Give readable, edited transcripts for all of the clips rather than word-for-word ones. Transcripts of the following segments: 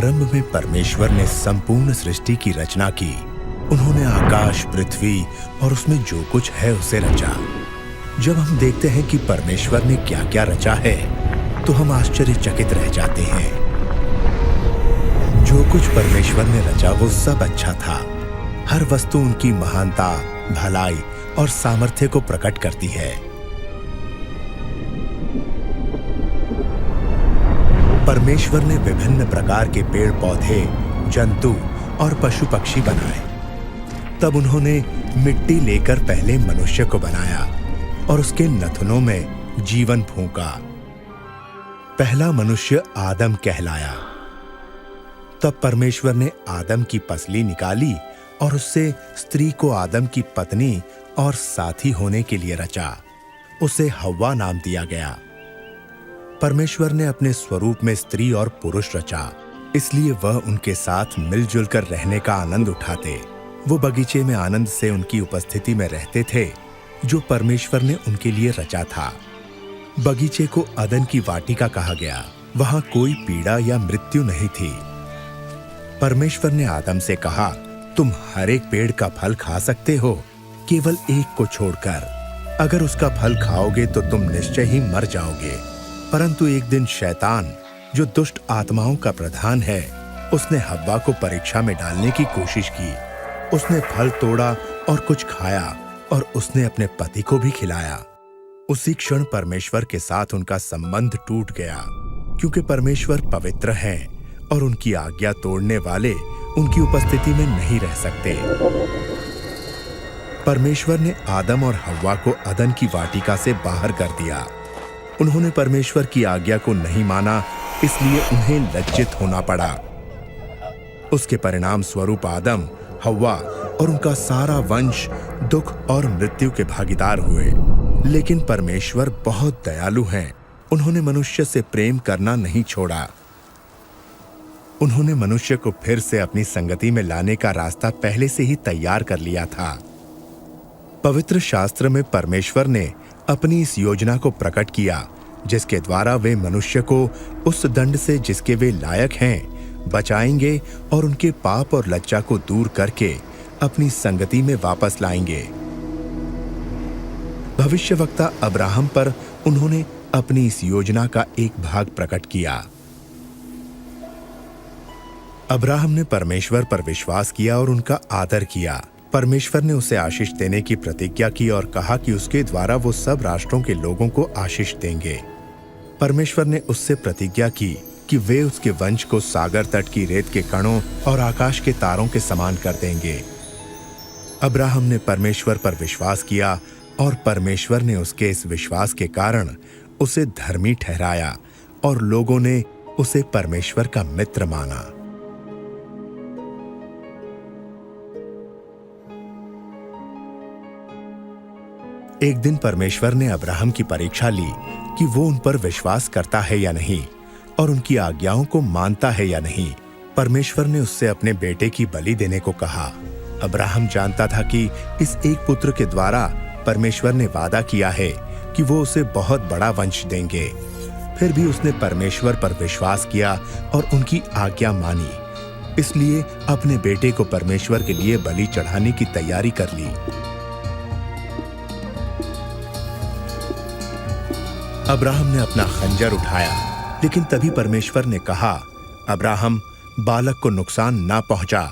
आरंभ में परमेश्वर ने संपूर्ण सृष्टि की रचना की। उन्होंने आकाश, पृथ्वी और उसमें जो कुछ है उसे रचा। जब हम देखते हैं कि परमेश्वर ने क्या क्या रचा है, तो हम आश्चर्यचकित रह जाते हैं। जो कुछ परमेश्वर ने रचा वो सब अच्छा था। हर वस्तु उनकी महानता, भलाई और सामर्थ्य को प्रकट करती है। परमेश्वर ने विभिन्न प्रकार के पेड़ पौधे, जंतु और पशु पक्षी बनाए। तब उन्होंने मिट्टी लेकर पहले मनुष्य को बनाया और उसके नथुनों में जीवन फूंका। पहला मनुष्य आदम कहलाया। तब परमेश्वर ने आदम की पसली निकाली और उससे स्त्री को आदम की पत्नी और साथी होने के लिए रचा। उसे हव्वा नाम दिया गया। परमेश्वर ने अपने स्वरूप में स्त्री और पुरुष रचा, इसलिए वह उनके साथ मिलजुल कर रहने का आनंद उठाते। वो बगीचे में आनंद से उनकी उपस्थिति में रहते थे, जो परमेश्वर ने उनके लिए रचा था। बगीचे को अदन की वाटिका कहा गया। वहां कोई पीड़ा या मृत्यु नहीं थी। परमेश्वर ने आदम से कहा, तुम हर एक पेड़ का फल खा सकते हो, केवल एक को छोड़कर। अगर उसका फल खाओगे तो तुम निश्चय ही मर जाओगे। परंतु एक दिन शैतान, जो दुष्ट आत्माओं का प्रधान है, उसने हव्वा को परीक्षा में डालने की कोशिश की। उसने फल तोड़ा और कुछ खाया और उसने अपने पति को भी खिलाया। उसी क्षण परमेश्वर के साथ उनका संबंध टूट गया, क्योंकि परमेश्वर पवित्र हैं और उनकी आज्ञा तोड़ने वाले उनकी उपस्थिति में नहीं रह सकते। परमेश्वर ने आदम और हव्वा को अदन की वाटिका से बाहर कर दिया। उन्होंने परमेश्वर की आज्ञा को नहीं माना, इसलिए उन्हें लज्जित होना पड़ा। उसके परिणाम स्वरूप आदम, हव्वा और उनका सारा वंश दुख और मृत्यु के भागीदार हुए। लेकिन परमेश्वर बहुत दयालु हैं। उन्होंने मनुष्य से प्रेम करना नहीं छोड़ा। उन्होंने मनुष्य को फिर से अपनी संगति में लाने का रास्ता पहले से ही तैयार कर लिया था। पवित्र शास्त्र में परमेश्वर ने अपनी इस योजना को प्रकट किया, जिसके द्वारा वे मनुष्य को उस दंड से जिसके वे लायक हैं बचाएंगे और उनके पाप और लज्जा को दूर करके अपनी संगति में वापस लाएंगे। भविष्यवक्ता अब्राहम पर उन्होंने अपनी इस योजना का एक भाग प्रकट किया। अब्राहम ने परमेश्वर पर विश्वास किया और उनका आदर किया। परमेश्वर ने उसे आशीष देने की प्रतिज्ञा की और कहा कि उसके द्वारा वो सब राष्ट्रों के लोगों को आशीष देंगे। परमेश्वर ने उससे प्रतिज्ञा की कि वे उसके वंश को सागर तट की रेत के कणों और आकाश के तारों के समान कर देंगे। अब्राहम ने परमेश्वर पर विश्वास किया और परमेश्वर ने उसके इस विश्वास के कारण उसे धर्मी ठहराया और लोगों ने उसे परमेश्वर का मित्र माना। एक दिन परमेश्वर ने अब्राहम की परीक्षा ली कि वो उन पर विश्वास करता है या नहीं और उनकी आज्ञाओं को मानता है या नहीं। परमेश्वर ने उससे अपने बेटे की बलि देने को कहा। अब्राहम जानता था कि इस एक पुत्र के द्वारा परमेश्वर ने वादा किया है कि वो उसे बहुत बड़ा वंश देंगे। फिर भी उसने परमेश्वर पर विश्वास किया और उनकी आज्ञा मानी। इसलिए अपने बेटे को परमेश्वर के लिए बलि चढ़ाने की तैयारी कर ली। अब्राहम ने अपना खंजर उठाया, लेकिन तभी परमेश्वर ने कहा, अब्राहम, बालक को नुकसान ना पहुंचा।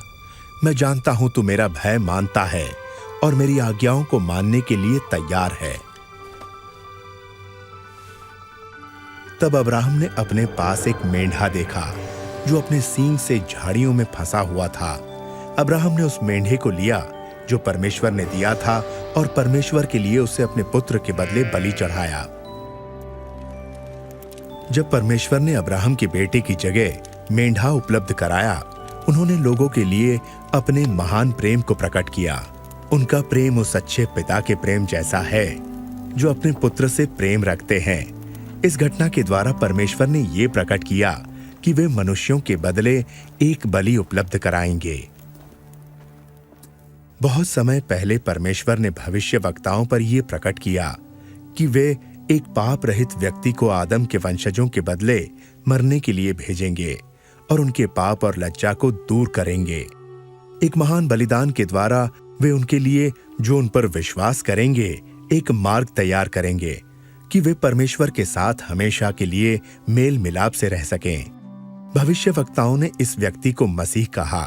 मैं जानता हूं तू मेरा भय मानता है और मेरी आज्ञाओं को मानने के लिए तैयार है। तब अब्राहम ने अपने पास एक मेंढा देखा जो अपने सींग से झाड़ियों में फंसा हुआ था। अब्राहम ने उस मेंढे को लिया जो परमेश्वर ने दिया था और परमेश्वर के लिए उसे अपने पुत्र के बदले बलि चढ़ाया। जब परमेश्वर ने अब्राहम के बेटे की जगह मेंढा उपलब्ध कराया, उन्होंने लोगों के लिए अपने महान प्रेम को प्रकट किया। उनका प्रेम उस अच्छे पिता के प्रेम जैसा है जो अपने पुत्र से प्रेम रखते हैं। इस घटना के द्वारा परमेश्वर ने ये प्रकट किया कि वे मनुष्यों के बदले एक बलि उपलब्ध कराएंगे। बहुत समय पहले परमेश्वर ने भविष्यवक्ताओं पर यह प्रकट किया कि वे एक पाप रहित व्यक्ति को आदम के वंशजों के बदले मरने के लिए भेजेंगे और उनके पाप और लज्जा को दूर करेंगे। एक महान बलिदान के द्वारा वे उनके लिए, जो उन पर विश्वास करेंगे, एक मार्ग तैयार करेंगे कि वे परमेश्वर के साथ हमेशा के लिए मेल मिलाप से रह सकें। भविष्यवक्ताओं ने इस व्यक्ति को मसीह कहा।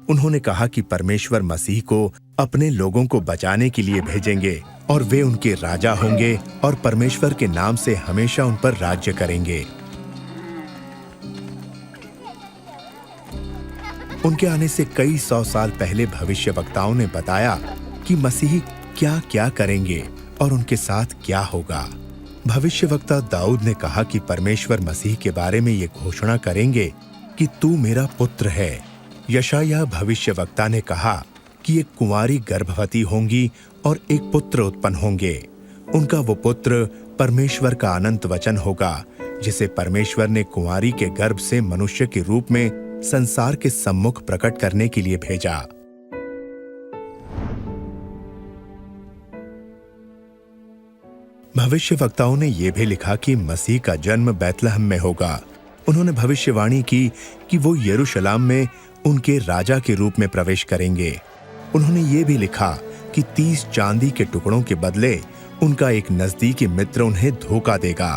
उन्होंने कहा कि परमेश्वर मसीह को अपने लोगों को बचाने के लिए भेजेंगे और वे उनके राजा होंगे और परमेश्वर के नाम से हमेशा उन पर राज्य करेंगे। उनके आने से कई 100 साल पहले भविष्यवक्ताओं ने बताया कि मसीह क्या क्या करेंगे और उनके साथ क्या होगा। भविष्यवक्ता दाऊद ने कहा कि परमेश्वर मसीह के बारे में ये घोषणा करेंगे कि तू मेरा पुत्र है। यशायाह भविष्यवक्ता ने कहा कि एक कुंवारी गर्भवती होंगी और एक पुत्र उत्पन्न होंगे। उनका वो पुत्र परमेश्वर का अनंत वचन होगा, जिसे परमेश्वर ने कुंवारी के गर्भ से मनुष्य के रूप में संसार के सम्मुख प्रकट करने के लिए भेजा। भविष्यवक्ताओं ने यह भी लिखा कि मसीह का जन्म बैतलहम में होगा। उन्होंने भविष्यवाणी की कि वो यरूशलेम में उनके राजा के रूप में प्रवेश करेंगे। उन्होंने ये भी लिखा कि 30 चांदी के टुकड़ों के बदले उनका एक नजदीकी मित्र उन्हें धोखा देगा।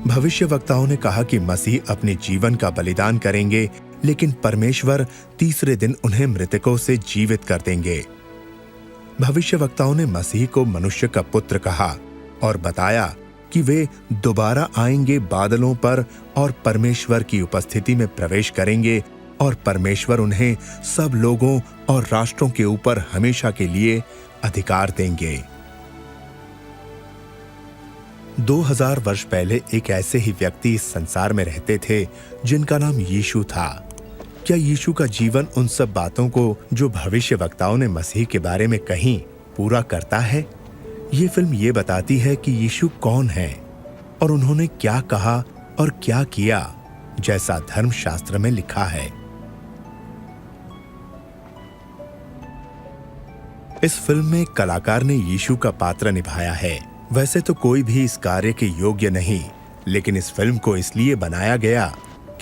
भविष्यवक्ताओं ने कहा कि मसीह अपने जीवन का बलिदान करेंगे, लेकिन परमेश्वर तीसरे दिन उन्हें मृतकों से जीवित कर देंगे। भविष्यवक्ताओं ने मसीह को मनुष्य का पुत्र कहा और बताया कि वे दोबारा आएंगे बादलों पर और परमेश्वर की उपस्थिति में प्रवेश करेंगे और परमेश्वर उन्हें सब लोगों और राष्ट्रों के ऊपर हमेशा के लिए अधिकार देंगे। 2000 वर्ष पहले एक ऐसे ही व्यक्ति इस संसार में रहते थे जिनका नाम यीशु था। क्या यीशु का जीवन उन सब बातों को जो भविष्यवक्ताओं ने मसीह के बारे में कहीं पूरा करता है? ये फिल्म ये बताती है कि यीशु कौन है और उन्होंने क्या कहा और क्या किया, जैसा धर्मशास्त्र में लिखा है। इस फिल्म में कलाकार ने यीशु का पात्र निभाया है। वैसे तो कोई भी इस कार्य के योग्य नहीं, लेकिन इस फिल्म को इसलिए बनाया गया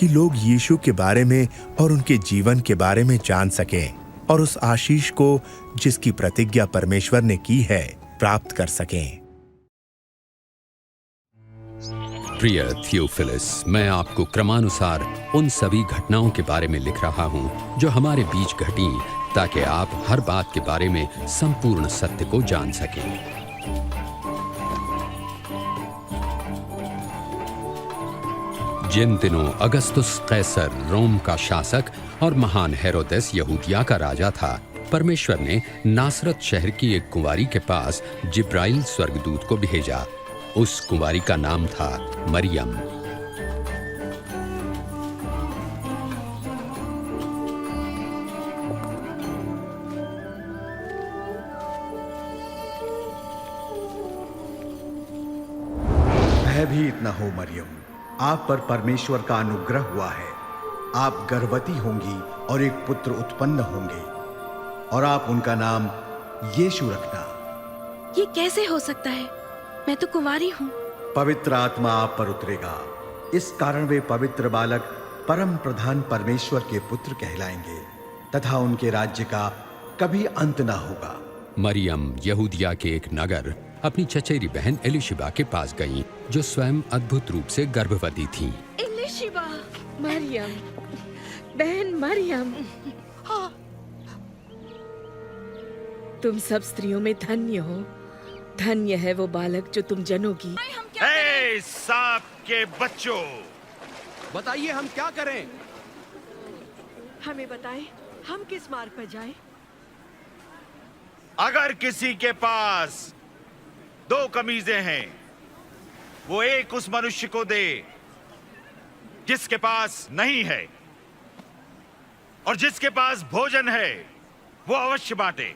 कि लोग यीशु के बारे में और उनके जीवन के बारे में जान सकें और उस आशीष को जिसकी प्रतिज्ञा परमेश्वर ने की है प्राप्त कर सकें। प्रिय थियोफिलस, मैं आपको क्रमानुसार उन सभी घटनाओं के बारे में लिख रहा हूं जो हमारे बीच घटी, ताकि आप हर बात के बारे में संपूर्ण सत्य को जान सकें। जिन दिनों अगस्तुस कैसर रोम का शासक और महान हेरोदेस यहूदिया का राजा था, परमेश्वर ने नासरत शहर की एक कुंवारी के पास जिब्राइल स्वर्गदूत को भेजा। उस कुंवारी का नाम था मरियम। भयभीत न हो मरियम, आप पर परमेश्वर का अनुग्रह हुआ है। आप गर्भवती होंगी और एक पुत्र उत्पन्न होंगे और आप उनका नाम यीशु रखना। ये कैसे हो सकता है? मैं तो कुंवारी हूँ। पवित्र आत्मा आप पर उतरेगा, इस कारण वे पवित्र बालक परम प्रधान परमेश्वर के पुत्र कहलाएंगे तथा उनके राज्य का कभी अंत ना होगा। मरियम यहूदिया के एक नगर अपनी चचेरी बहन एलिशिबा के पास गई, जो स्वयं अद्भुत रूप से गर्भवती थी। एलिशिबा, मरियम, बहन मरियम, तुम सब स्त्रियों में धन्य हो। धन्य है वो बालक जो तुम जनोगी। सांप के बच्चों, बताइए हम क्या करें? हमें बताएं, हम किस मार्ग पर जाएं? अगर किसी के पास 2 कमीजें हैं, वो एक उस मनुष्य को दे जिसके पास नहीं है, और जिसके पास भोजन है वो अवश्य बांटे।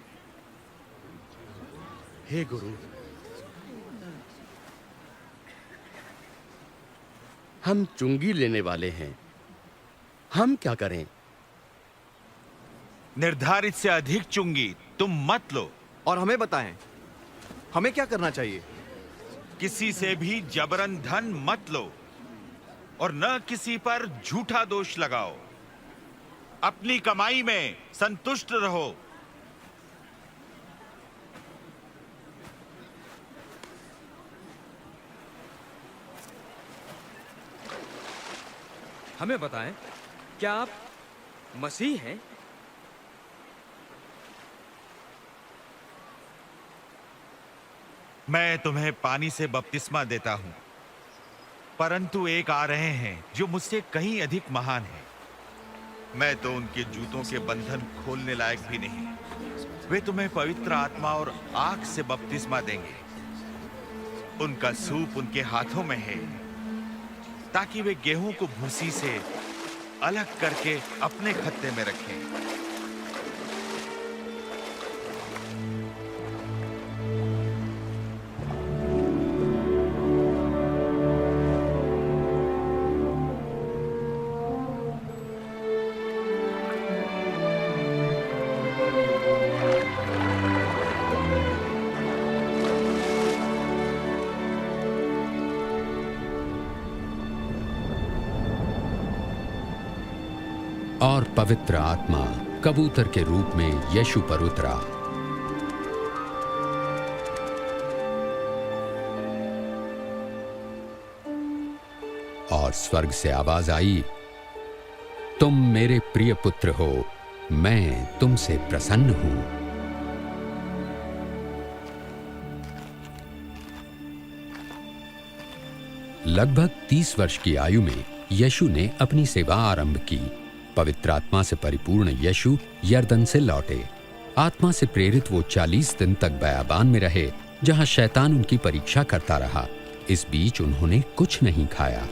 हे गुरु, हम चुंगी लेने वाले हैं, हम क्या करें? निर्धारित से अधिक चुंगी तुम मत लो। और हमें बताएं, हमें क्या करना चाहिए? किसी से भी जबरन धन मत लो और न किसी पर झूठा दोष लगाओ। अपनी कमाई में संतुष्ट रहो। हमें बताएं, क्या आप मसीह हैं? मैं तुम्हें पानी से बपतिस्मा देता हूं, परंतु एक आ रहे हैं जो मुझसे कहीं अधिक महान है। मैं तो उनके जूतों के बंधन खोलने लायक भी नहीं। वे तुम्हें पवित्र आत्मा और आग से बपतिस्मा देंगे। उनका सूप उनके हाथों में है, ताकि वे गेहूं को भूसी से अलग करके अपने खत्ते में रखें। और पवित्र आत्मा कबूतर के रूप में यीशु पर उतरा। और स्वर्ग से आवाज आई, तुम मेरे प्रिय पुत्र हो, मैं तुमसे प्रसन्न हूं। लगभग 30 वर्ष की आयु में यीशु ने अपनी सेवा आरंभ की। पवित्र आत्मा से परिपूर्ण यीशु यरदन से लौटे। आत्मा से प्रेरित वो 40 दिन तक बयाबान में रहे, जहां शैतान उनकी परीक्षा करता रहा। इस बीच उन्होंने कुछ नहीं खाया।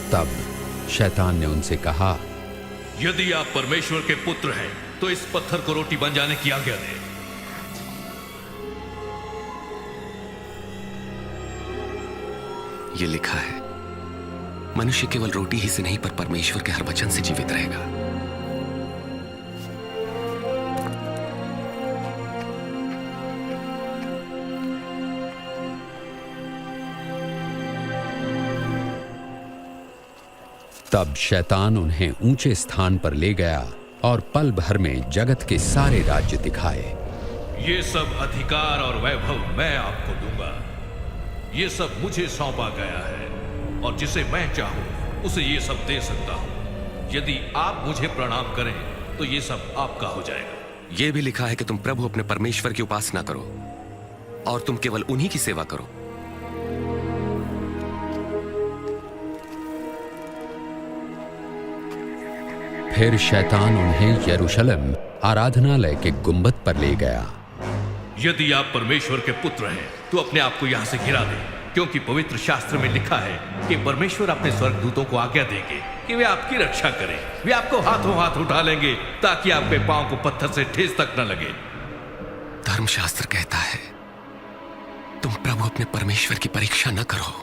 तब शैतान ने उनसे कहा, यदि आप परमेश्वर के पुत्र हैं तो इस पत्थर को रोटी बन जाने की आज्ञा दें। ये लिखा है, मनुष्य केवल रोटी ही से नहीं पर परमेश्वर के हर वचन से जीवित रहेगा। तब शैतान उन्हें ऊंचे स्थान पर ले गया और पल भर में जगत के सारे राज्य दिखाए। ये सब अधिकार और वैभव मैं आपको दूंगा। ये सब मुझे सौंपा गया है और जिसे मैं चाहूं उसे ये सब दे सकता हूं। यदि आप मुझे प्रणाम करें तो ये सब आपका हो जाएगा। ये भी लिखा है कि तुम प्रभु अपने परमेश्वर की उपासना करो और तुम केवल उन्हीं की सेवा करो। फिर शैतान उन्हें यरूशलेम आराधनालय के गुंबद पर ले गया। यदि आप परमेश्वर के पुत्र हैं तो अपने आप को यहां से गिरा दें, क्योंकि पवित्र शास्त्र में लिखा है कि परमेश्वर अपने स्वर्गदूतों को आज्ञा देंगे कि वे आपकी रक्षा करें। वे आपको हाथों हाथ उठा लेंगे ताकि आपके पांव को पत्थर से ठेस तक न लगे। धर्मशास्त्र कहता है, तुम प्रभु अपने परमेश्वर की परीक्षा न करो।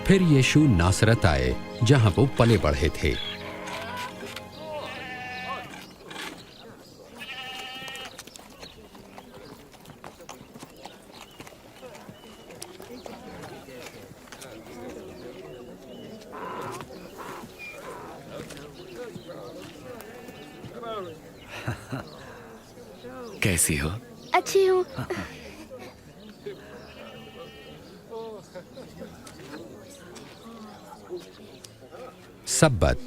फिर यीशु नासरत आए, जहां वो पले बढ़े थे। कैसी हो? अच्छी हूँ। सब्बत।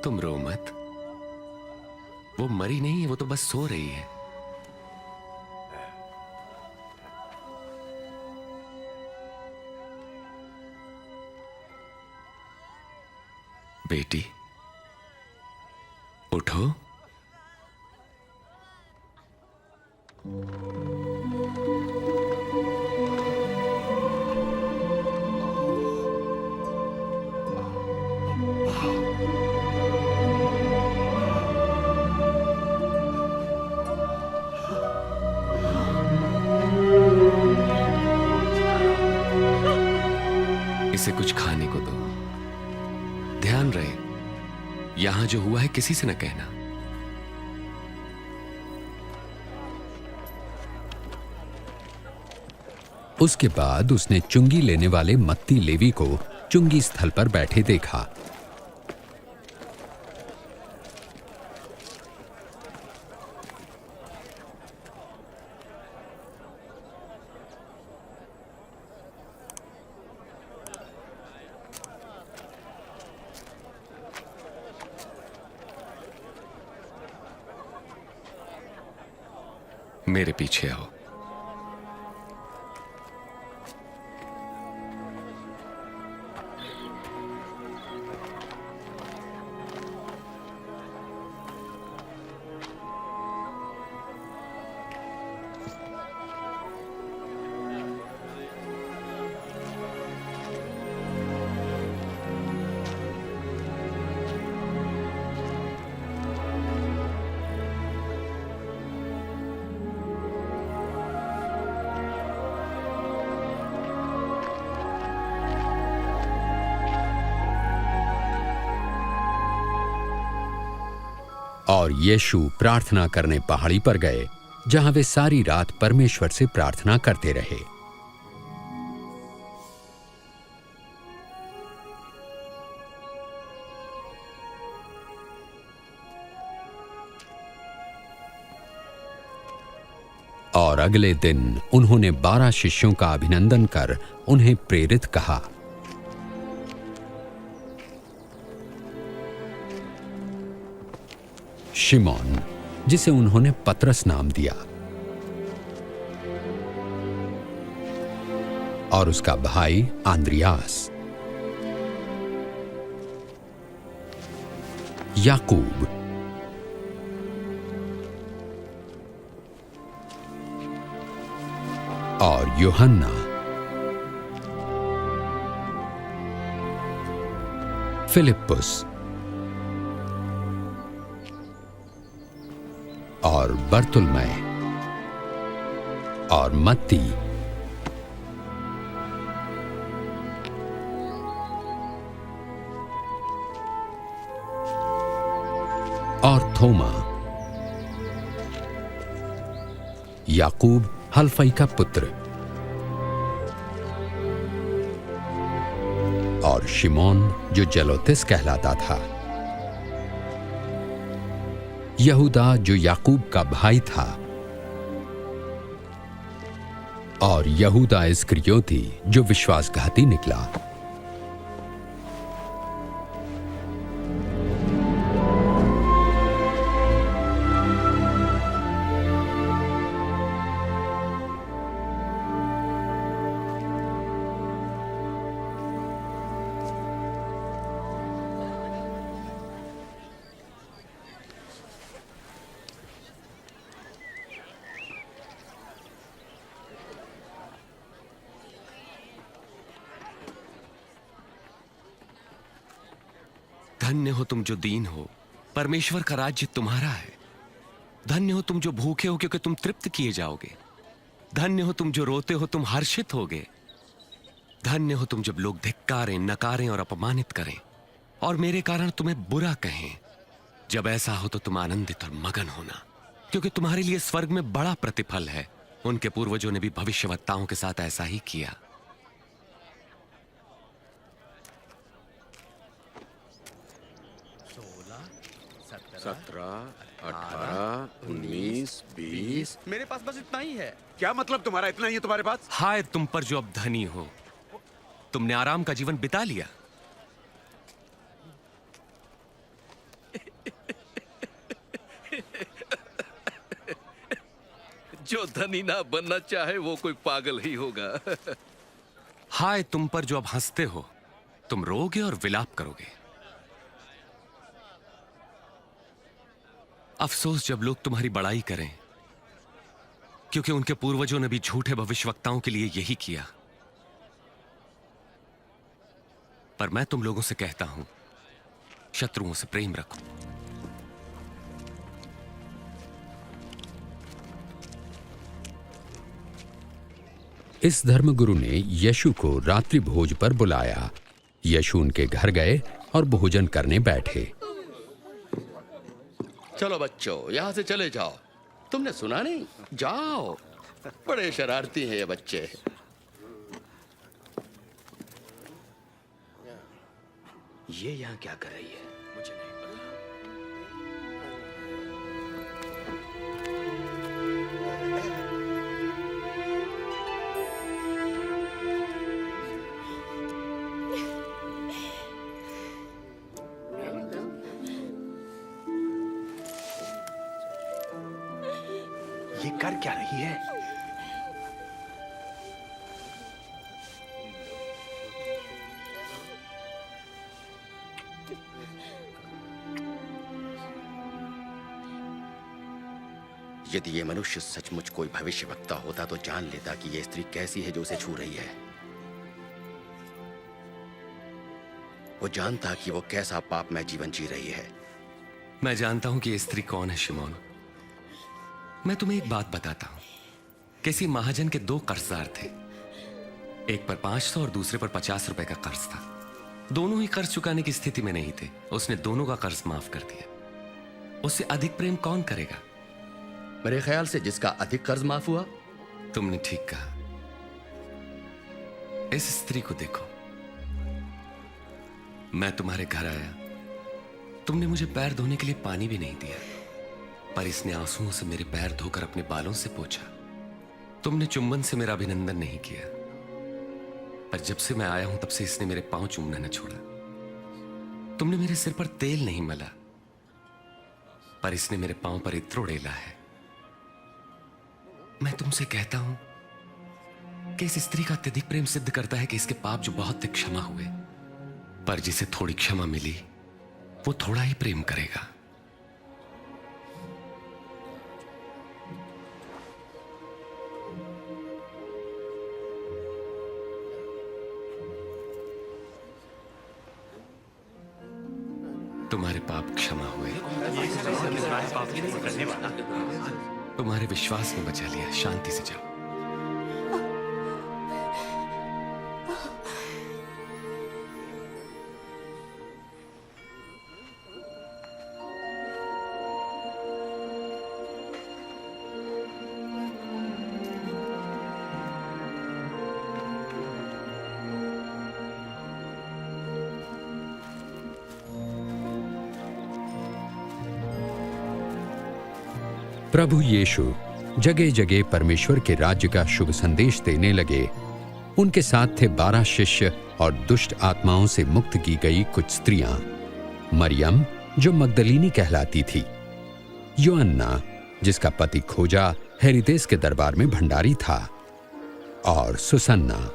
तुम रो मत। वो मरी नहीं है, वो तो बस सो रही है। बेटी उठो। इसे कुछ खाने को दो। ध्यान रहे, यहां जो हुआ है किसी से न कहना। उसके बाद उसने चुंगी लेने वाले मत्ती लेवी को चुंगी स्थल पर बैठे देखा। मेरे पीछे आओ। और यीशु प्रार्थना करने पहाड़ी पर गए, जहां वे सारी रात परमेश्वर से प्रार्थना करते रहे। और अगले दिन उन्होंने 12 शिष्यों का अभिनंदन कर उन्हें प्रेरित कहा। शिमोन, जिसे उन्होंने पतरस नाम दिया, और उसका भाई आंद्रियास, याकूब, और यूहन्ना, फिलिप्पुस और बर्तुलमै और मत्ती और थोमा, याकूब हल्फई का पुत्र, और शिमोन जो जलोतिस कहलाता था, यहूदा जो याकूब का भाई था, और यहूदा इस्करियोती जो विश्वासघाती निकला। धन्य हो तुम जो दीन हो, परमेश्वर का राज्य तुम्हारा है। धन्य हो तुम जो भूखे हो, क्योंकि तुम तृप्त किए जाओगे। धन्य हो तुम जो रोते हो, तुम हर्षित होगे। धन्य हो तुम जब लोग धिक्कारें, नकारें और अपमानित करें और मेरे कारण तुम्हें बुरा कहें। जब ऐसा हो तो तुम आनंदित और मगन होना, क्योंकि तुम्हारे लिए स्वर्ग में बड़ा प्रतिफल है। उनके पूर्वजों ने भी भविष्यवक्ताओं के साथ ऐसा ही किया। 17, 18, 19, 20। मेरे पास बस इतना ही है। क्या मतलब तुम्हारा इतना ही है तुम्हारे पास? हाय तुम पर जो अब धनी हो, तुमने आराम का जीवन बिता लिया। जो धनी ना बनना चाहे वो कोई पागल ही होगा। हाय तुम पर जो अब हंसते हो, तुम रोगे और विलाप करोगे। अफसोस जब लोग तुम्हारी बड़ाई करें, क्योंकि उनके पूर्वजों ने भी झूठे भविष्यवक्ताओं के लिए यही किया। पर मैं तुम लोगों से कहता हूं, शत्रुओं से प्रेम रखो। इस धर्मगुरु ने यशु को रात्रि भोज पर बुलाया। यशु उनके घर गए और भोजन करने बैठे। चलो बच्चों, यहां से चले जाओ। तुमने सुना नहीं? जाओ। बड़े शरारती हैं ये बच्चे। ये यहां क्या कर रही है? मुझे नहीं पता। ये कर क्या रही है? यदि ये मनुष्य सचमुच कोई भविष्यवक्ता होता तो जान लेता कि ये स्त्री कैसी है जो उसे छू रही है। वो जानता कि वो कैसा पापमय जीवन जी रही है। मैं जानता हूं कि ये स्त्री कौन है शिमोन। मैं तुम्हें एक बात बताता हूं। किसी महाजन के 2 कर्जदार थे। एक पर 500 और दूसरे पर 50 रुपए का कर्ज था। दोनों ही कर्ज चुकाने की स्थिति में नहीं थे। उसने दोनों का कर्ज माफ कर दिया। उससे अधिक प्रेम कौन करेगा? मेरे ख्याल से जिसका अधिक कर्ज माफ हुआ। तुमने ठीक कहा। इस स्त्री को देखो। मैं तुम्हारे घर आया, तुमने मुझे पैर धोने के लिए पानी भी नहीं दिया, पर इसने आंसुओं से मेरे पैर धोकर अपने बालों से पोंछा। तुमने चुंबन से मेरा अभिनंदन नहीं किया, पर जब से मैं आया हूं तब से इसने मेरे पांव चूमना न छोड़ा। तुमने मेरे सिर पर तेल नहीं मला, पर इसने मेरे पांव पर इत्र उड़ेला है। मैं तुमसे कहता हूं कि इस स्त्री का अत्यधिक प्रेम सिद्ध करता है कि इसके पाप जो बहुत थे क्षमा हुए, पर जिसे थोड़ी क्षमा मिली वो थोड़ा ही प्रेम करेगा। तुम्हारे पाप क्षमा हुए। तुम्हारे विश्वास में बचा लिया। शांति से जाओ। प्रभु यीशु जगह जगह परमेश्वर के राज्य का शुभ संदेश देने लगे। उनके साथ थे 12 शिष्य और दुष्ट आत्माओं से मुक्त की गई कुछ स्त्रियां। मरियम जो मगदलीनी कहलाती थी, योअन्ना जिसका पति खोजा हेरोदेस के दरबार में भंडारी था, और सुसन्ना।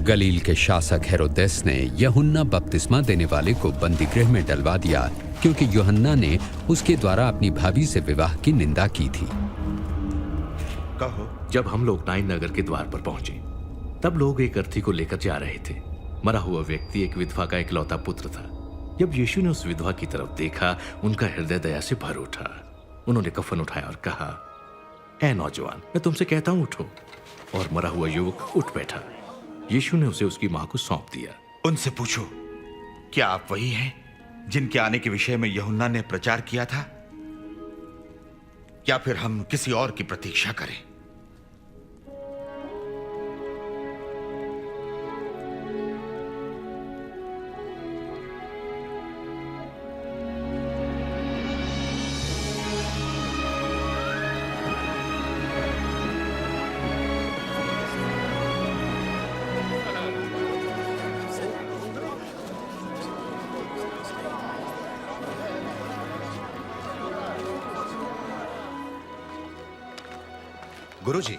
गलील के शासक हेरोदेस ने यूहन्ना बपतिस्मा देने वाले को बंदीगृह में डलवा दिया, क्योंकि यूहन्ना ने उसके द्वारा अपनी भाभी से विवाह की निंदा की थी। कहो। जब हम लोग नाइन नगर के द्वार पर पहुंचे, तब लोग एक अर्थी को लेकर जा रहे थे। मरा हुआ व्यक्ति एक विधवा का इकलौता पुत्र था। जब यीशु ने उस विधवा की तरफ देखा, उनका हृदय दया से भर उठा। उन्होंने कफन उठाया और कहा, ऐ नौजवान, मैं तुमसे कहता हूं उठो। और मरा हुआ युवक उठ बैठा। यीशु ने उसे उसकी मां को सौंप दिया। उनसे पूछो, क्या आप वही हैं जिनके आने के विषय में यूहन्ना ने प्रचार किया था, या फिर हम किसी और की प्रतीक्षा करें? गुरुजी,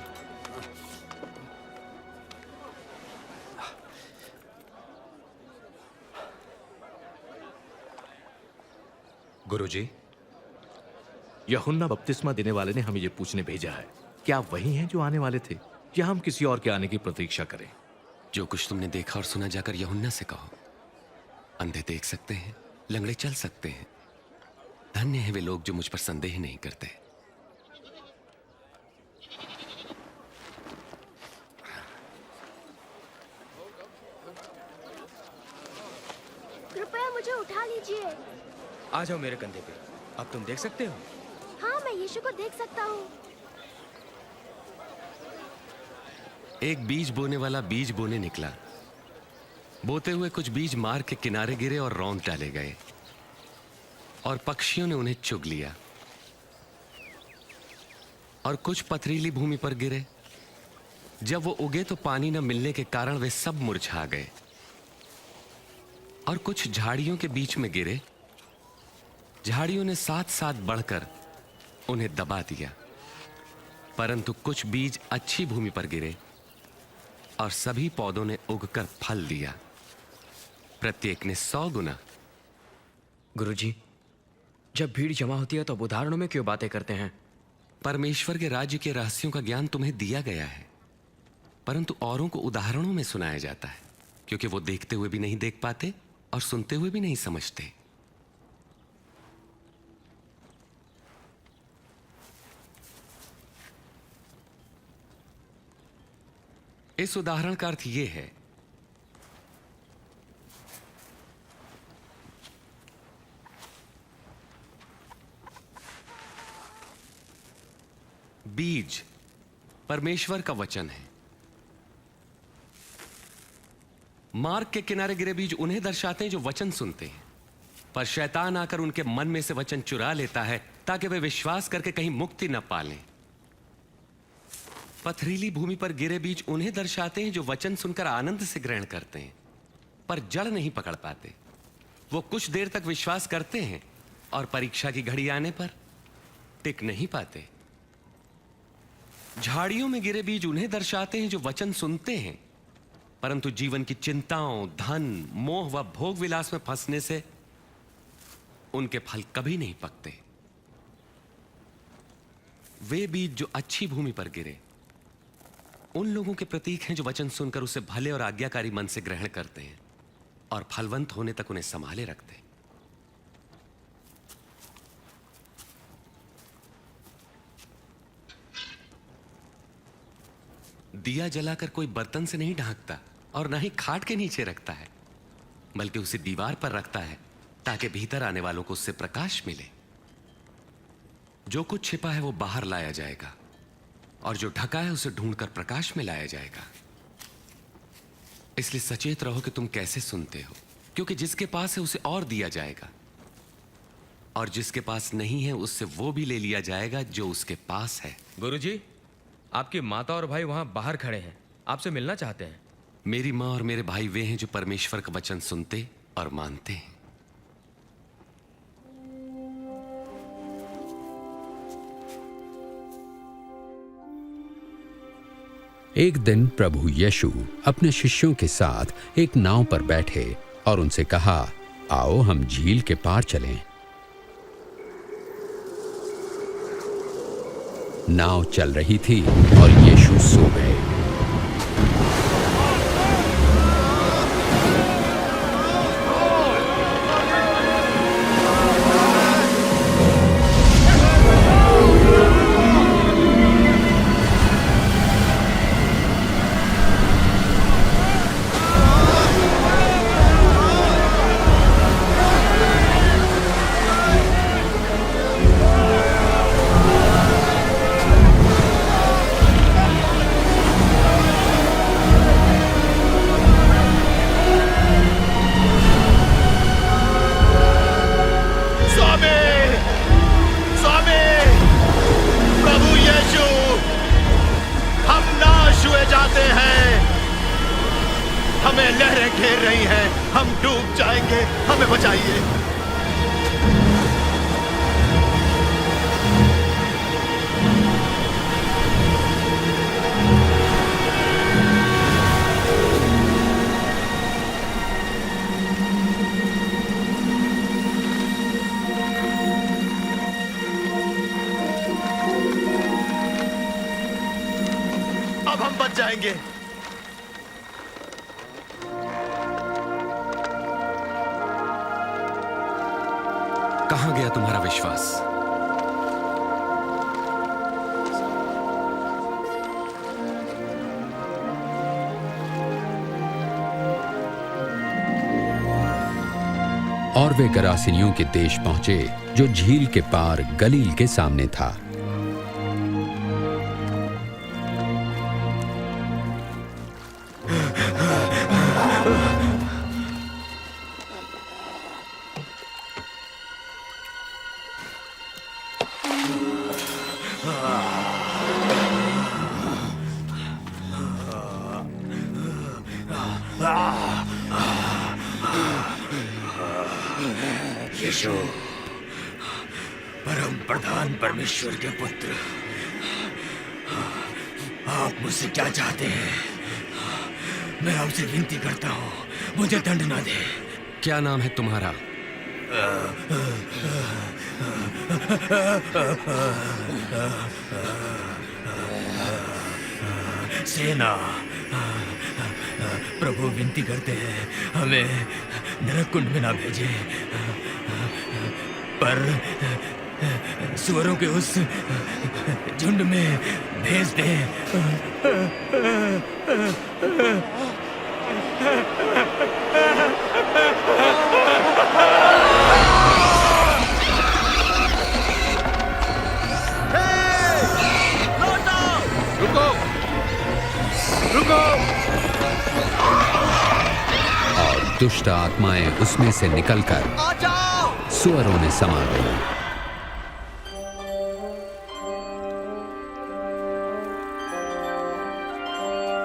गुरुजी, यूहन्ना बपतिस्मा देने वाले ने हमें ये पूछने भेजा है कि आप वही हैं जो आने वाले थे या हम किसी और के आने की प्रतीक्षा करें। जो कुछ तुमने देखा और सुना जाकर यूहन्ना से कहो। अंधे देख सकते हैं, लंगड़े चल सकते हैं। धन्य हैं वे लोग जो मुझ पर संदेह नहीं करते। कृपया मुझे उठा लीजिए। आ जाओ मेरे कंधे पे। अब तुम देख सकते हो? हाँ, मैं यीशु को देख सकता हूँ। एक बीज बोने वाला बीज बोने निकला। बोते हुए कुछ बीज मार्ग के किनारे गिरे और रौंद डाले गए, और पक्षियों ने उन्हें चुग लिया। और कुछ पथरीली भूमि पर गिरे। जब वो उगे तो पानी न मिलने के कारण वे सब मुरझा गए। और कुछ झाड़ियों के बीच में गिरे। झाड़ियों ने साथ साथ बढ़कर उन्हें दबा दिया। परंतु कुछ बीज अच्छी भूमि पर गिरे और सभी पौधों ने उगकर फल दिया, प्रत्येक ने 100 गुना। गुरुजी, जब भीड़ जमा होती है तो उदाहरणों में क्यों बातें करते हैं? परमेश्वर के राज्य के रहस्यों का ज्ञान तुम्हें दिया गया है, परंतु औरों को उदाहरणों में सुनाया जाता है, क्योंकि वो देखते हुए भी नहीं देख पाते और सुनते हुए भी नहीं समझते। इस उदाहरण का अर्थ यह है बीज परमेश्वर का वचन है। मार्ग के किनारे गिरे बीज उन्हें दर्शाते हैं जो वचन सुनते हैं, पर शैतान आकर उनके मन में से वचन चुरा लेता है ताकि वे विश्वास करके कहीं मुक्ति न पालें। पथरीली भूमि पर गिरे बीज उन्हें दर्शाते हैं जो वचन सुनकर आनंद से ग्रहण करते हैं, पर जड़ नहीं पकड़ पाते। वो कुछ देर तक विश्वास करते हैं और परीक्षा की घड़ी आने पर टिक नहीं पाते। झाड़ियों में गिरे बीज उन्हें दर्शाते हैं जो वचन सुनते हैं, परंतु जीवन की चिंताओं, धन, मोह व भोग विलास में फंसने से उनके फल कभी नहीं पकते। वे बीज जो अच्छी भूमि पर गिरे उन लोगों के प्रतीक हैं जो वचन सुनकर उसे भले और आज्ञाकारी मन से ग्रहण करते हैं और फलवंत होने तक उन्हें संभाले रखते हैं। दिया जलाकर कोई बर्तन से नहीं ढांकता और ना ही खाट के नीचे रखता है, बल्कि उसे दीवार पर रखता है ताकि भीतर आने वालों को उससे प्रकाश मिले। जो कुछ छिपा है वो बाहर लाया जाएगा, और जो ढका है उसे ढूंढकर प्रकाश में लाया जाएगा। इसलिए सचेत रहो कि तुम कैसे सुनते हो, क्योंकि जिसके पास है उसे और दिया जाएगा, और जिसके पास नहीं है उससे वो भी ले लिया जाएगा जो उसके पास है। गुरुजी, आपकी माता और भाई वहां बाहर खड़े हैं, आपसे मिलना चाहते हैं। मेरी माँ और मेरे भाई वे हैं जो परमेश्वर का वचन सुनते और मानते हैं। एक दिन प्रभु यीशु अपने शिष्यों के साथ एक नाव पर बैठे और उनसे कहा, आओ हम झील के पार चलें। नाव चल रही थी और यीशु सो गए। हमें लहरें घेर रही हैं, हम डूब जाएंगे, हमें बचाइए। बच जाएंगे। कहां गया तुम्हारा विश्वास? और वे गरासिनियों के देश पहुंचे जो झील के पार गलील के सामने था। यीशु, परम प्रधान परमेश्वर के पुत्र, आप मुझसे क्या चाहते हैं? मैं आपसे विनती करता हूँ, मुझे दंड ना दे। क्या नाम है तुम्हारा? सेना। प्रभु विनती करते हैं, हमें नरक कुंड में ना भेजे, पर सुअरों के उस झुंड में भेज दे। रुको, रुको। और दुष्ट आत्माएं उसमें से निकलकर सुअरों में समा गई।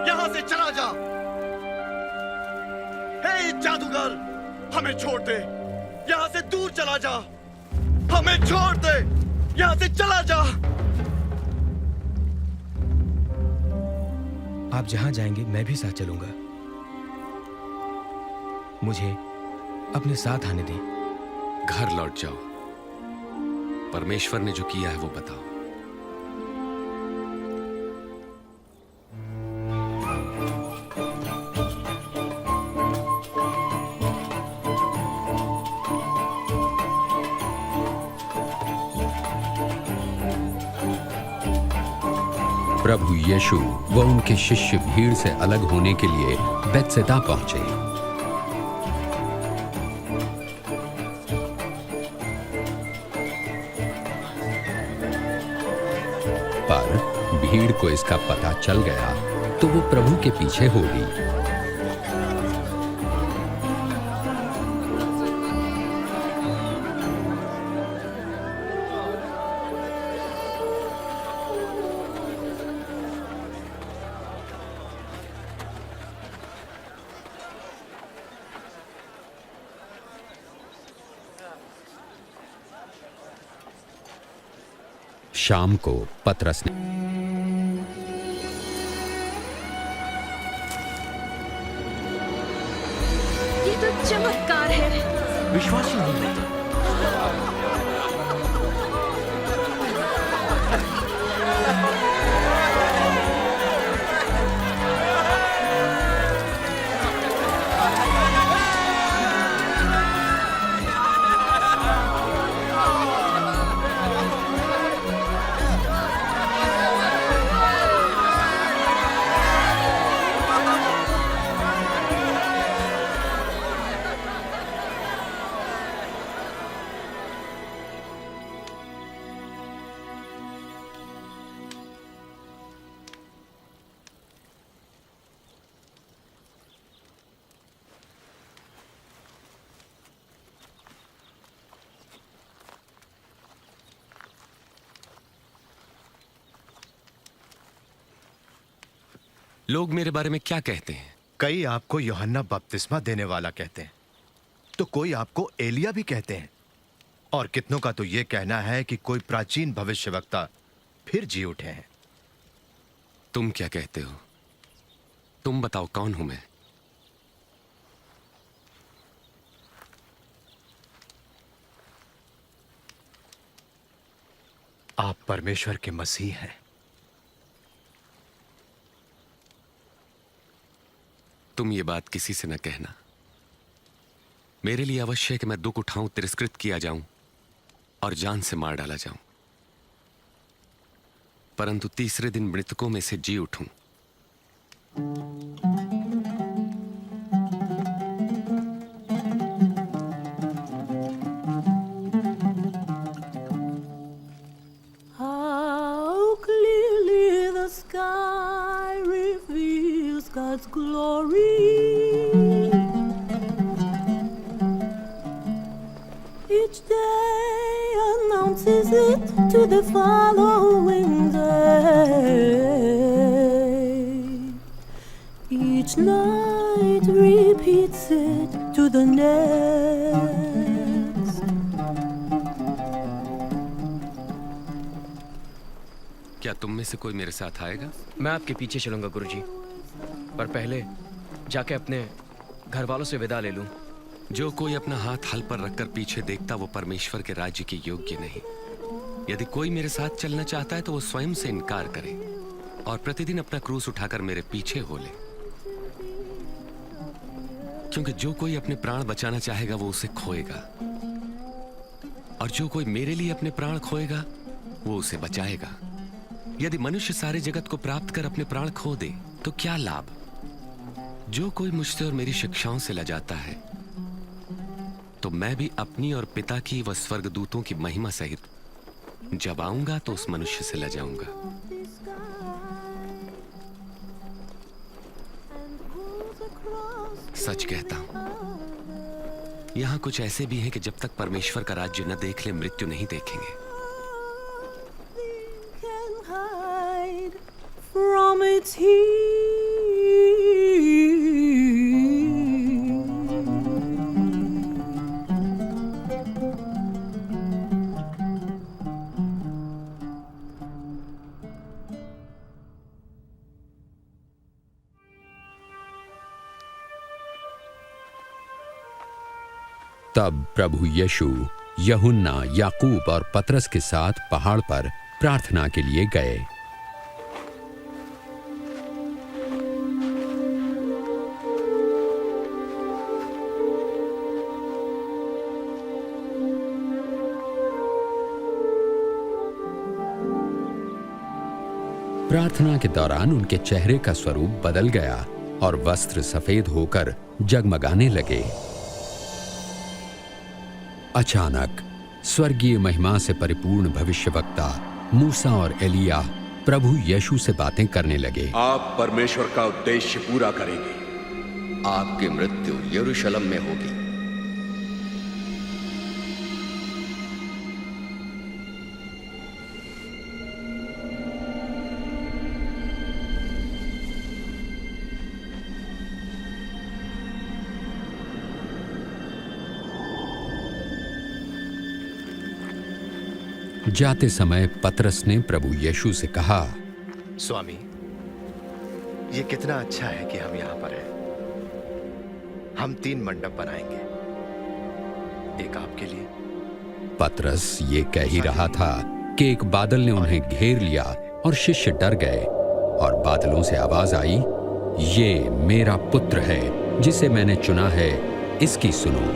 यहां से चला जा। हे जादूगर, हमें छोड़ दे। यहां से दूर चला जा। हमें छोड़ दे। यहां से चला जा। आप जहां जाएंगे मैं भी साथ चलूंगा। मुझे अपने साथ आने दें। घर लौट जाओ। परमेश्वर ने जो किया है वो बताओ। प्रभु यीशु व उनके शिष्य भीड़ से अलग होने के लिए बेतसैदा पहुंचे। पर भीड़ को इसका पता चल गया तो वो प्रभु के पीछे हो ली। शाम को पतरस ने ये तो चमत्कार है। विश्वास ही नहीं होता। लोग मेरे बारे में क्या कहते हैं? कई आपको यूहन्ना बपतिस्मा देने वाला कहते हैं, तो कोई आपको एलिया भी कहते हैं, और कितनों का तो यह कहना है कि कोई प्राचीन भविष्यवक्ता फिर जी उठे हैं। तुम क्या कहते हो? तुम बताओ, कौन हूं मैं? आप परमेश्वर के मसीह हैं। तुम ये बात किसी से न कहना। मेरे लिए अवश्य है कि मैं दुख उठाऊं, तिरस्कृत किया जाऊं और जान से मार डाला जाऊं, परंतु तीसरे दिन मृतकों में से जी उठूं। How clearly the sky reveals God's glory. Each day announces it to the following day. Each night repeats it to the next. क्या तुम में से कोई मेरे साथ आएगा? मैं आपके पीछे चलूंगा गुरुजी, पर पहले जाके अपने घर वालों से विदा ले लूं। जो कोई अपना हाथ हल पर रखकर पीछे देखता वो परमेश्वर के राज्य के योग्य नहीं। यदि कोई मेरे साथ चलना चाहता है तो वो स्वयं से इनकार करे और प्रतिदिन अपना क्रूस उठाकर मेरे पीछे हो ले। क्योंकि जो कोई अपने प्राण बचाना चाहेगा वो उसे खोएगा, और जो कोई मेरे लिए अपने प्राण खोएगा वो उसे बचाएगा। यदि मनुष्य सारे जगत को प्राप्त कर अपने प्राण खो दे तो क्या लाभ? जो कोई मुझसे और मेरी शिक्षाओं से लजाता है तो मैं भी अपनी और पिता की व स्वर्गदूतों की महिमा सहित जब आऊंगा तो उस मनुष्य से लजाऊंगा। सच कहता हूं, यहां कुछ ऐसे भी हैं कि जब तक परमेश्वर का राज्य न देख ले मृत्यु नहीं देखेंगे। From its तब प्रभु यीशु यूहन्ना, याकूब और पतरस के साथ पहाड़ पर प्रार्थना के लिए गए। प्रार्थना के दौरान उनके चेहरे का स्वरूप बदल गया और वस्त्र सफेद होकर जगमगाने लगे। अचानक स्वर्गीय महिमा से परिपूर्ण भविष्यवक्ता मूसा और एलिया प्रभु यीशु से बातें करने लगे। आप परमेश्वर का उद्देश्य पूरा करेंगे। आपकी मृत्यु यरूशलेम में होगी। जाते समय पतरस ने प्रभु यीशु से कहा, स्वामी, ये कितना अच्छा है कि हम यहाँ पर हैं। हम 3 मंडप बनाएंगे, एक आपके लिए। पतरस ये कह ही रहा था कि एक बादल ने उन्हें घेर लिया और शिष्य डर गए और बादलों से आवाज आई, ये मेरा पुत्र है जिसे मैंने चुना है, इसकी सुनो।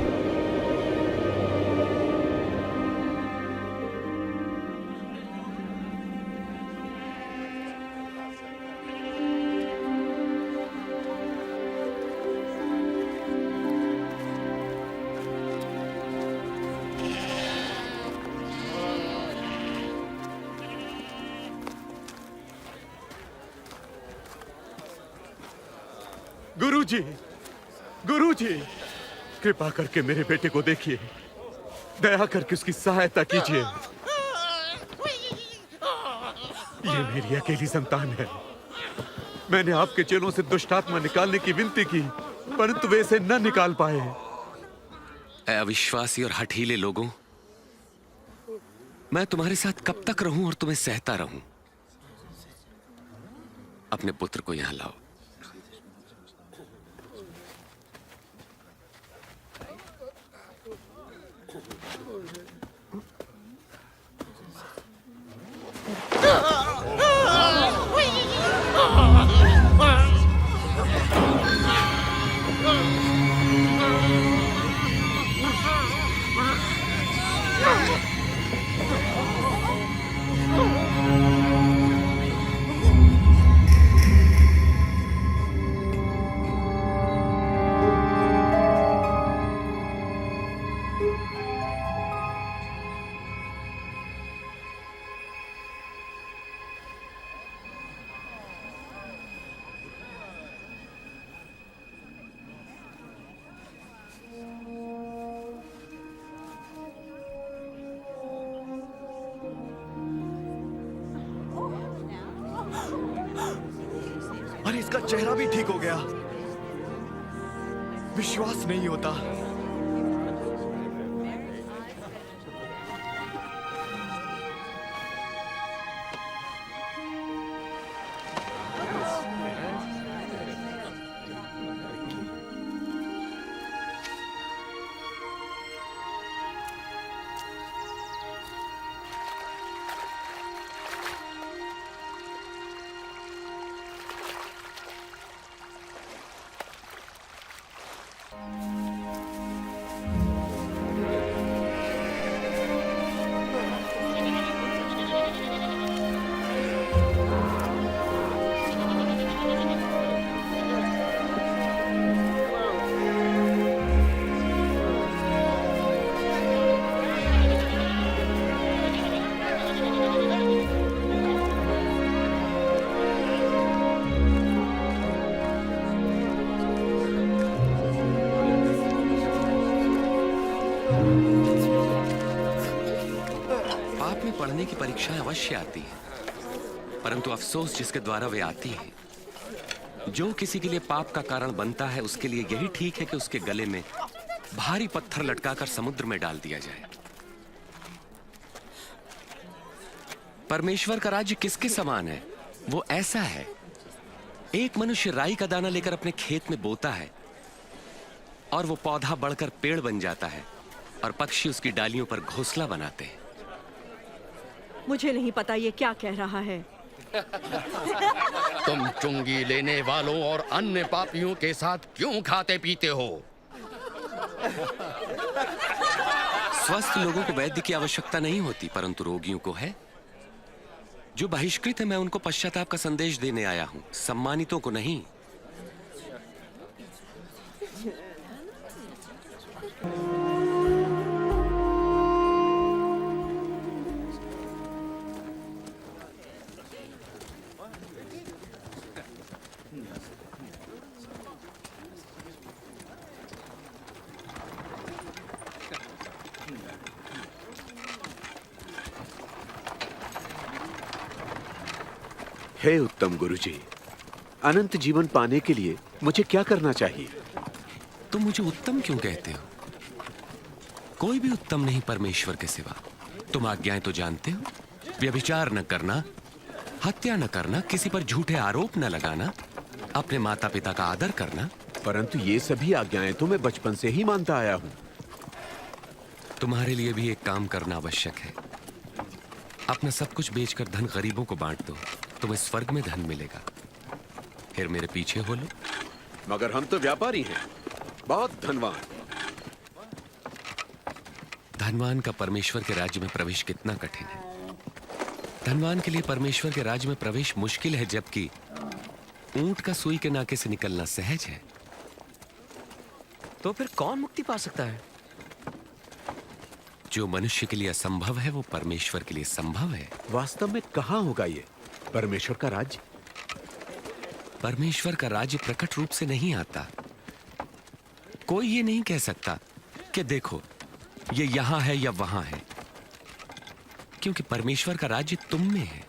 गुरुजी, गुरुजी, कृपा करके मेरे बेटे को देखिए, दया करके उसकी सहायता कीजिए। ये मेरी अकेली संतान है। मैंने आपके चेलों से दुष्ट आत्मा निकालने की विनती की, परंतु वे इसे न निकाल पाए। अविश्वासी और हठीले लोगों, मैं तुम्हारे साथ कब तक रहूं और तुम्हें सहता रहूं? अपने पुत्र को यहां लाओ। अरे इसका चेहरा भी ठीक हो गया। विश्वास नहीं होता। पाप में पढ़ने की परीक्षाएं अवश्य आती है, परंतु अफसोस जिसके द्वारा वे आती है। जो किसी के लिए पाप का कारण बनता है, उसके लिए यही ठीक है कि उसके गले में भारी पत्थर लटकाकर समुद्र में डाल दिया जाए। परमेश्वर का राज्य किसके समान है? वो ऐसा है, एक मनुष्य राई का दाना लेकर अपने खेत में बोता है और वो पौधा बढ़कर पेड़ बन जाता है और पक्षी उसकी डालियों पर घोंसला बनाते हैं। मुझे नहीं पता ये क्या कह रहा है। तुम चुंगी लेने वालों और अन्य पापियों के साथ क्यों खाते पीते हो? स्वस्थ लोगों को वैद्य की आवश्यकता नहीं होती, परंतु रोगियों को है। जो बहिष्कृत है, मैं उनको पश्चाताप का संदेश देने आया हूं, सम्मानितों को नहीं। हे उत्तम गुरुजी, अनंत जीवन पाने के लिए मुझे क्या करना चाहिए? तुम मुझे उत्तम क्यों कहते हो? कोई भी उत्तम नहीं परमेश्वर के सिवा। तुम आज्ञाएं तो जानते हो, व्यभिचार न करना, हत्या न करना, किसी पर झूठे आरोप न लगाना, अपने माता पिता का आदर करना। परंतु ये सभी आज्ञाएं तो मैं बचपन से ही मानता आया हूं। तुम्हारे लिए भी एक काम करना आवश्यक है। अपना सब कुछ बेचकर धन गरीबों को बांट दो, तुम्हें स्वर्ग में धन मिलेगा। फिर मेरे पीछे हो लो। मगर हम तो व्यापारी हैं, बहुत धनवान। धनवान का परमेश्वर के राज्य में प्रवेश कितना कठिन है। धनवान के लिए परमेश्वर के राज्य में प्रवेश मुश्किल है, जबकि ऊंट का सुई के नाके से निकलना सहज है। तो फिर कौन मुक्ति पा सकता है? जो मनुष्य के लिए असंभव है, वो परमेश्वर के लिए संभव है। वास्तव में कहाँ होगा ये परमेश्वर का राज्य? परमेश्वर का राज्य प्रकट रूप से नहीं आता। कोई ये नहीं कह सकता कि देखो ये यहां है या वहां है, क्योंकि परमेश्वर का राज्य तुम में है।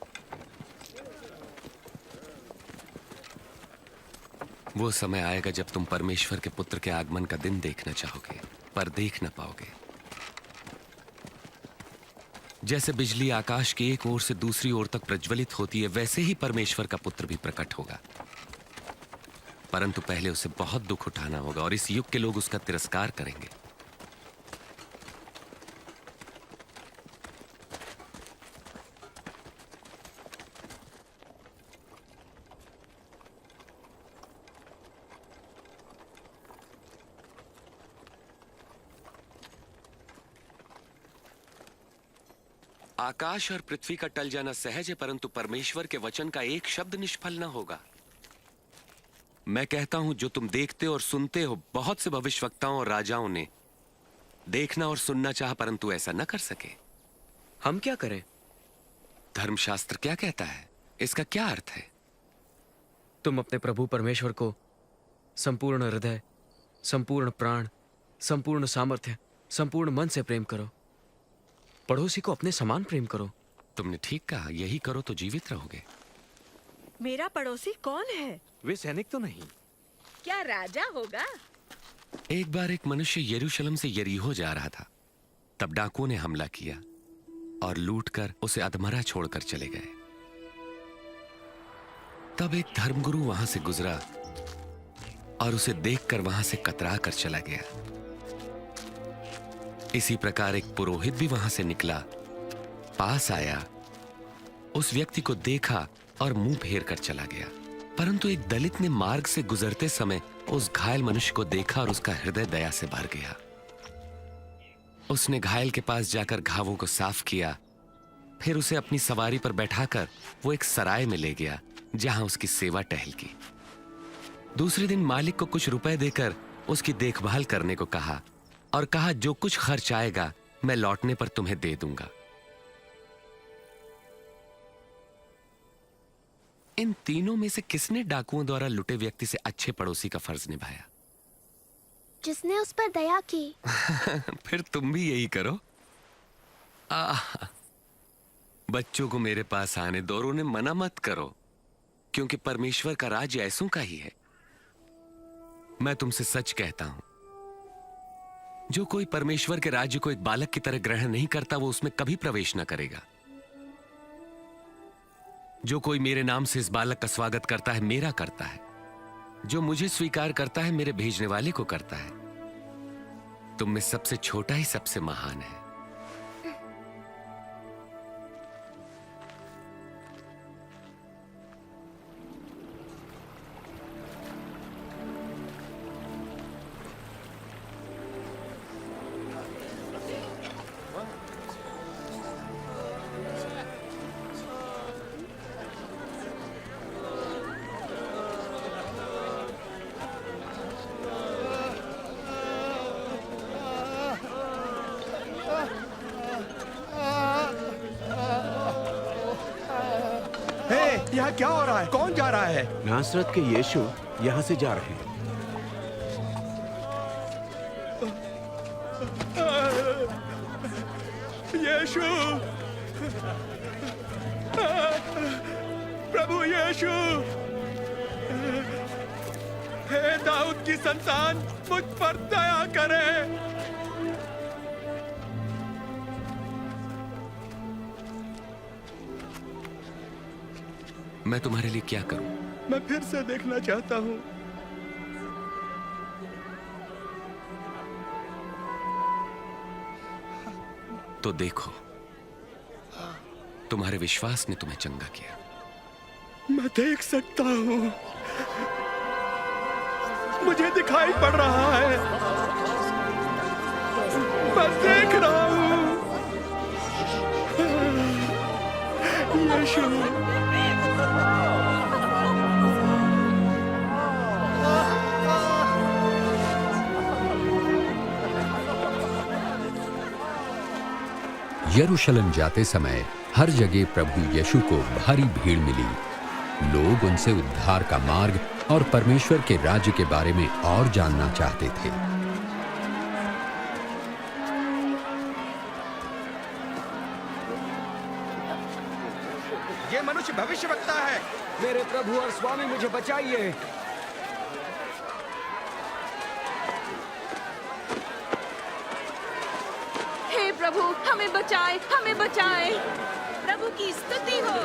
वो समय आएगा जब तुम परमेश्वर के पुत्र के आगमन का दिन देखना चाहोगे, पर देख ना पाओगे। जैसे बिजली आकाश की एक ओर से दूसरी ओर तक प्रज्वलित होती है, वैसे ही परमेश्वर का पुत्र भी प्रकट होगा। परंतु पहले उसे बहुत दुख उठाना होगा और इस युग के लोग उसका तिरस्कार करेंगे। आकाश और पृथ्वी का टल जाना सहज है, परंतु परमेश्वर के वचन का एक शब्द निष्फल न होगा। मैं कहता हूं, जो तुम देखते और सुनते हो, बहुत से भविष्यवक्ताओं और राजाओं ने देखना और सुनना चाहा, परंतु ऐसा न कर सके। हम क्या करें? धर्मशास्त्र क्या कहता है? इसका क्या अर्थ है? तुम अपने प्रभु परमेश्वर को संपूर्ण हृदय, संपूर्ण प्राण, संपूर्ण सामर्थ्य, संपूर्ण मन से प्रेम करो। पड़ोसी को अपने समान प्रेम करो। तुमने ठीक कहा, यही करो तो जीवित रहोगे। मेरा पड़ोसी कौन है? वे सैनिक तो नहीं। क्या राजा होगा? एक बार एक मनुष्य यरूशलेम से यरीहो जा रहा था। तब डाकुओं ने हमला किया और लूटकर उसे अधमरा छोड़कर चले गए। तब एक धर्मगुरु वहां से गुजरा और उसे देखकर वहां से कतरा कर चला गया। इसी प्रकार एक पुरोहित भी वहां से निकला, पास आया, उस व्यक्ति को देखा और मुंह फेर कर चला गया। परंतु एक दलित ने मार्ग से गुजरते समय उस घायल मनुष्य को देखा और उसका हृदय दया से भर गया। उसने घायल के पास जाकर घावों को साफ किया, फिर उसे अपनी सवारी पर बैठाकर वो एक सराय में ले गया जहां उसकी सेवा टहल की। दूसरे दिन मालिक को कुछ रुपए देकर उसकी देखभाल करने को कहा और कहा, जो कुछ खर्च आएगा मैं लौटने पर तुम्हें दे दूंगा। इन तीनों में से किसने डाकुओं द्वारा लुटे व्यक्ति से अच्छे पड़ोसी का फर्ज निभाया? जिसने उस पर दया की। फिर तुम भी यही करो। बच्चों को मेरे पास आने दो और उन्हें मना मत करो, क्योंकि परमेश्वर का राज्य ऐसों का ही है। मैं तुमसे सच कहता हूं, जो कोई परमेश्वर के राज्य को एक बालक की तरह ग्रहण नहीं करता, वो उसमें कभी प्रवेश न करेगा। जो कोई मेरे नाम से इस बालक का स्वागत करता है, मेरा करता है। जो मुझे स्वीकार करता है, मेरे भेजने वाले को करता है। तुम में सबसे छोटा ही सबसे महान है। यहाँ क्या हो रहा है? कौन जा रहा है? नासरत के यीशु यहाँ से जा रहे हैं। यीशु, प्रभु यीशु, हे दाऊद की संतान, मुझ पर दया करे। मैं तुम्हारे लिए क्या करूं? मैं फिर से देखना चाहता हूं। तो देखो, तुम्हारे विश्वास ने तुम्हें चंगा किया। मैं देख सकता हूं, मुझे दिखाई पड़ रहा है, मैं देख रहा हूं। यीशु, यरूशलेम जाते समय हर जगह प्रभु यीशु को भारी भीड़ मिली। लोग उनसे उद्धार का मार्ग और परमेश्वर के राज्य के बारे में और जानना चाहते थे। ये मनुष्य भविष्यवक्ता है। मेरे प्रभु और स्वामी, मुझे बचाइए। हे प्रभु, हमें बचाए, हमें बचाए। प्रभु की स्तुति हो।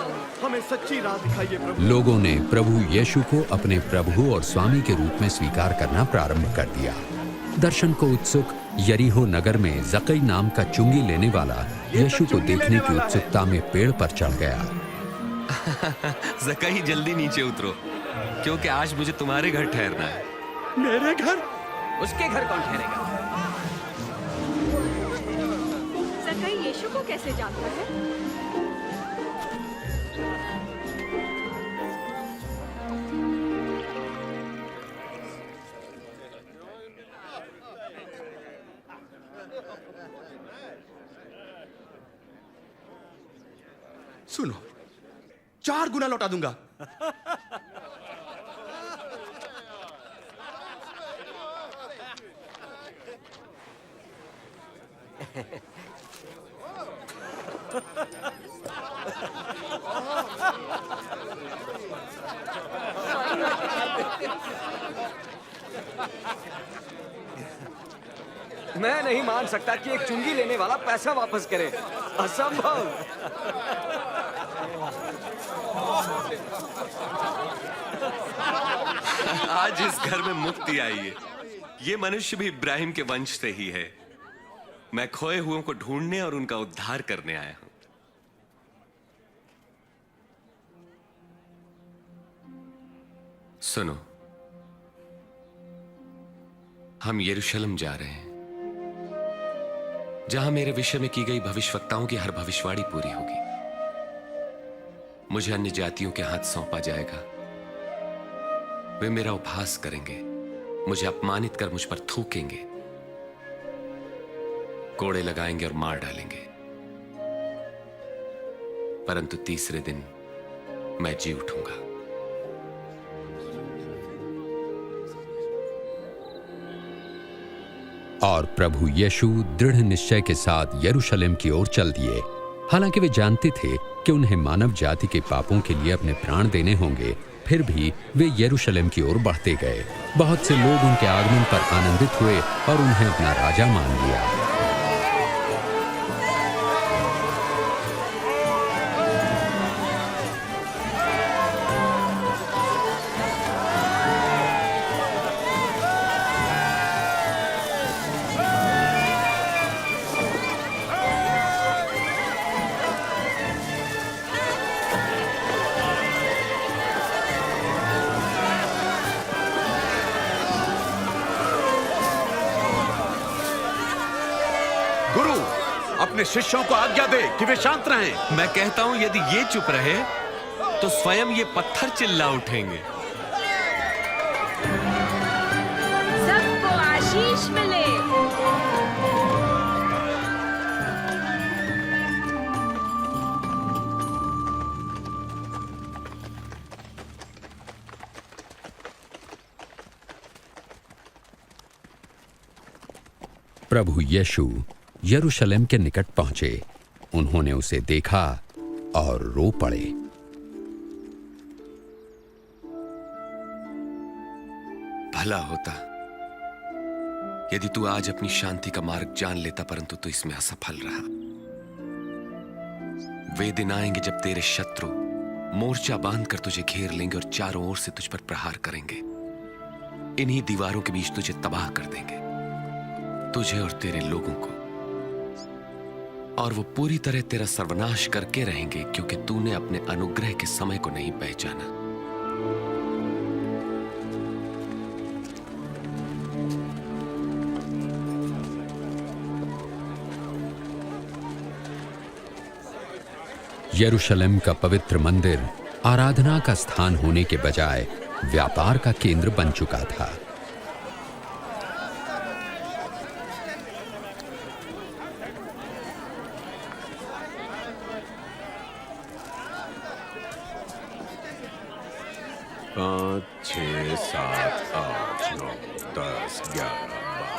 हमें सच्ची राह दिखाइए प्रभु। लोगों ने प्रभु यीशु को अपने प्रभु और स्वामी के रूप में स्वीकार करना प्रारंभ कर दिया। दर्शन को उत्सुक यरीहो नगर में जकई नाम का चुंगी लेने वाला यीशु को देखने की उत्सुकता में पेड़ पर चढ़ गया। जकई, जल्दी नीचे उतरो, क्योंकि आज मुझे तुम्हारे घर ठहरना है। मेरे घर? उसके घर कौन ठहरेगा? जकई यीशु को कैसे जानता है? सुनो, 4 गुना लौटा दूंगा। मैं नहीं मान सकता कि एक चुंगी लेने वाला पैसा वापस करे। असंभव। आज इस घर में मुक्ति आई है। ये मनुष्य भी इब्राहिम के वंश से ही है। मैं खोए हुओं को ढूंढने और उनका उद्धार करने आया हूं। सुनो, हम यरूशलेम जा रहे हैं, जहां मेरे विषय में की गई भविष्यवक्ताओं की हर भविष्यवाणी पूरी होगी। मुझे अन्य जातियों के हाथ सौंपा जाएगा। वे मेरा उपहास करेंगे, मुझे अपमानित कर मुझ पर थूकेंगे, कोड़े लगाएंगे और मार डालेंगे। परंतु तीसरे दिन मैं जी उठूंगा। और प्रभु यीशु दृढ़ निश्चय के साथ यरूशलेम की ओर चल दिए। हालांकि वे जानते थे कि उन्हें मानव जाति के पापों के लिए अपने प्राण देने होंगे, फिर भी वे यरूशलेम की ओर बढ़ते गए। बहुत से लोग उनके आगमन पर आनंदित हुए और उन्हें अपना राजा मान लिया। अपने शिष्यों को आज्ञा दे कि वे शांत रहें। मैं कहता हूं, यदि ये चुप रहे तो स्वयं ये पत्थर चिल्ला उठेंगे। सबको आशीष मिले। प्रभु यीशु यरूशलेम के निकट पहुंचे। उन्होंने उसे देखा और रो पड़े। भला होता यदि तू आज अपनी शांति का मार्ग जान लेता, परंतु तू इसमें असफल रहा। वे दिन आएंगे जब तेरे शत्रु मोर्चा बांधकर तुझे घेर लेंगे और चारों ओर से तुझ पर प्रहार करेंगे। इन्हीं दीवारों के बीच तुझे तबाह कर देंगे, तुझे और तेरे लोगों को। और वो पूरी तरह तेरा सर्वनाश करके रहेंगे, क्योंकि तूने अपने अनुग्रह के समय को नहीं पहचाना। यरूशलेम का पवित्र मंदिर आराधना का स्थान होने के बजाय व्यापार का केंद्र बन चुका था। पाँच, 6, 7, 8, 9, 10, 11, 12,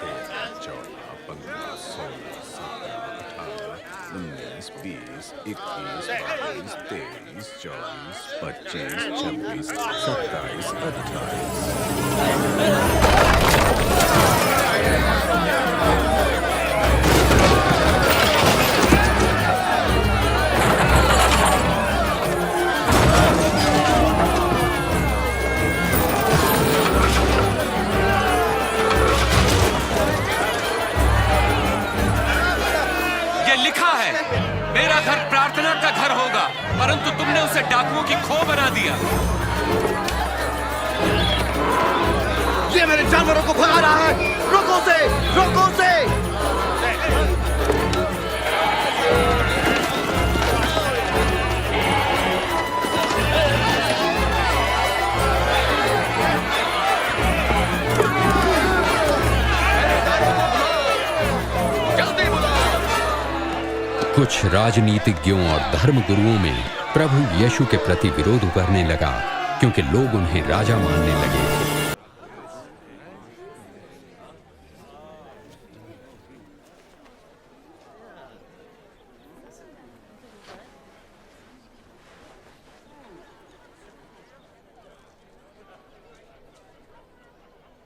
13, 14, 15, 16, 17, 18, 19, 20, 21, 22, 23, 24, 25, 26, 27, 28। मेरा घर प्रार्थना का घर होगा, परंतु तुमने उसे डाकुओं की खो बना दिया। ये मेरे जानवरों को भगा रहा है। रोको उसे, रोको उसे। कुछ राजनीतिज्ञों और धर्मगुरुओं में प्रभु यीशु के प्रति विरोध उभरने लगा, क्योंकि लोग उन्हें राजा मानने लगे थे।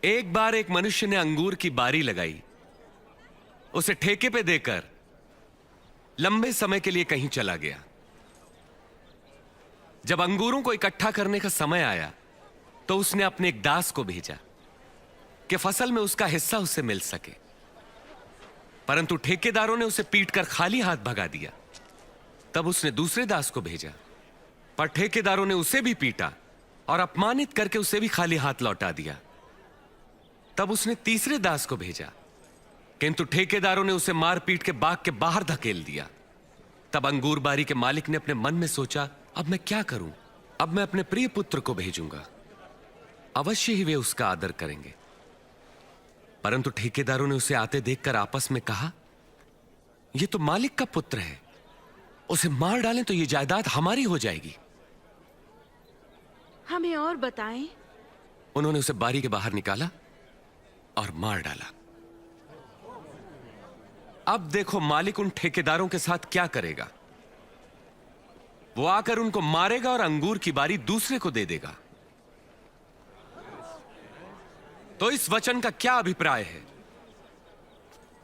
एक बार एक मनुष्य ने अंगूर की बारी लगाई उसे ठेके पे देकर लंबे समय के लिए कहीं चला गया। जब अंगूरों को इकट्ठा करने का समय आया तो उसने अपने एक दास को भेजा कि फसल में उसका हिस्सा उससे मिल सके, परंतु ठेकेदारों ने उसे पीटकर खाली हाथ भगा दिया। तब उसने दूसरे दास को भेजा, पर ठेकेदारों ने उसे भी पीटा और अपमानित करके उसे भी खाली हाथ लौटा दिया। तब उसने तीसरे दास को भेजा, किंतु ठेकेदारों ने उसे मार पीट के बाग के बाहर धकेल दिया। तब अंगूर बारी के मालिक ने अपने मन में सोचा, अब मैं क्या करूं? अब मैं अपने प्रिय पुत्र को भेजूंगा, अवश्य ही वे उसका आदर करेंगे। परंतु ठेकेदारों ने उसे आते देखकर आपस में कहा, यह तो मालिक का पुत्र है, उसे मार डालें तो यह जायदाद हमारी हो जाएगी। हमें और बताएं। उन्होंने उसे बारी के बाहर निकाला और मार डाला। अब देखो मालिक उन ठेकेदारों के साथ क्या करेगा। वो आकर उनको मारेगा और अंगूर की बारी दूसरे को दे देगा। तो इस वचन का क्या अभिप्राय है?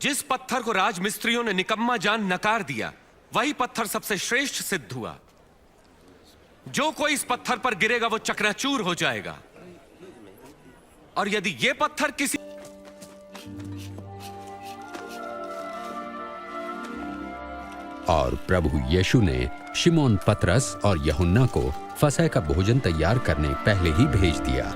जिस पत्थर को राजमिस्त्रियों ने निकम्मा जान नकार दिया, वही पत्थर सबसे श्रेष्ठ सिद्ध हुआ। जो कोई इस पत्थर पर गिरेगा वो चकनाचूर हो जाएगा। और यदि यह पत्थर किसी और प्रभु यीशु ने शिमोन पतरस और यूहन्ना को फसह का भोजन तैयार करने पहले ही भेज दिया।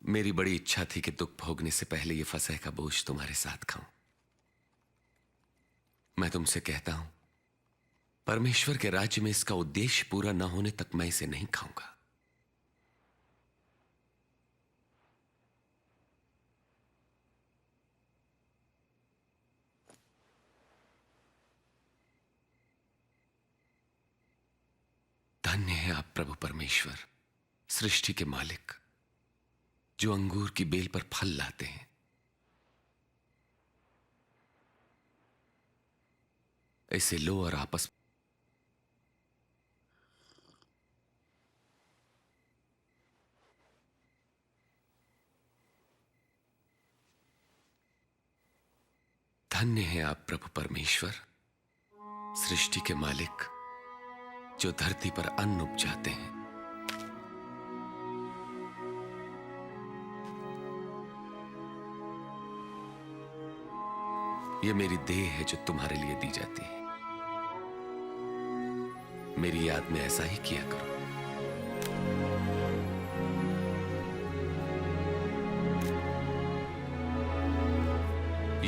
मेरी बड़ी इच्छा थी कि दुख भोगने से पहले यह फसह का बोझ तुम्हारे साथ खाऊं। मैं तुमसे कहता हूं, परमेश्वर के राज्य में इसका उद्देश्य पूरा न होने तक मैं इसे नहीं खाऊंगा। धन्य है आप प्रभु परमेश्वर, सृष्टि के मालिक, जो अंगूर की बेल पर फल लाते हैं। इसे लो और आपस धन्य है आप प्रभु परमेश्वर, सृष्टि के मालिक, जो धरती पर अन्न उपजाते हैं। यह मेरी देह है जो तुम्हारे लिए दी जाती है। मेरी याद में ऐसा ही किया करो।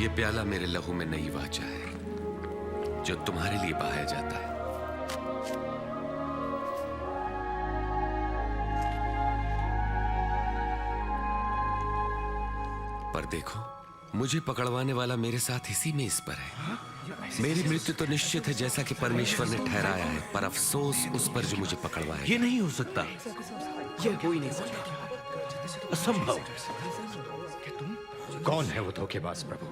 यह प्याला मेरे लहू में नई वाचा है, जो तुम्हारे लिए बहाया जाता है। पर देखो, मुझे पकड़वाने वाला मेरे साथ इसी मेज पर है। मेरी मृत्यु तो निश्चित है, जैसा कि परमेश्वर ने ठहराया है, पर अफसोस उस पर जो मुझे पकड़वाए। ये नहीं हो सकता, ये कोई नहीं सकता, असंभव। कौन है वो धोखेबाज प्रभु?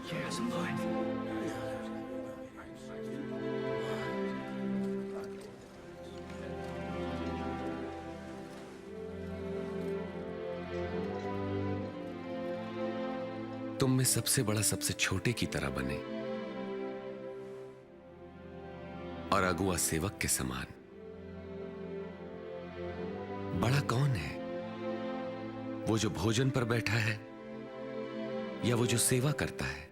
तुम में सबसे बड़ा सबसे छोटे की तरह बने और अगुआ सेवक के समान। बड़ा कौन है, वो जो भोजन पर बैठा है या वो जो सेवा करता है?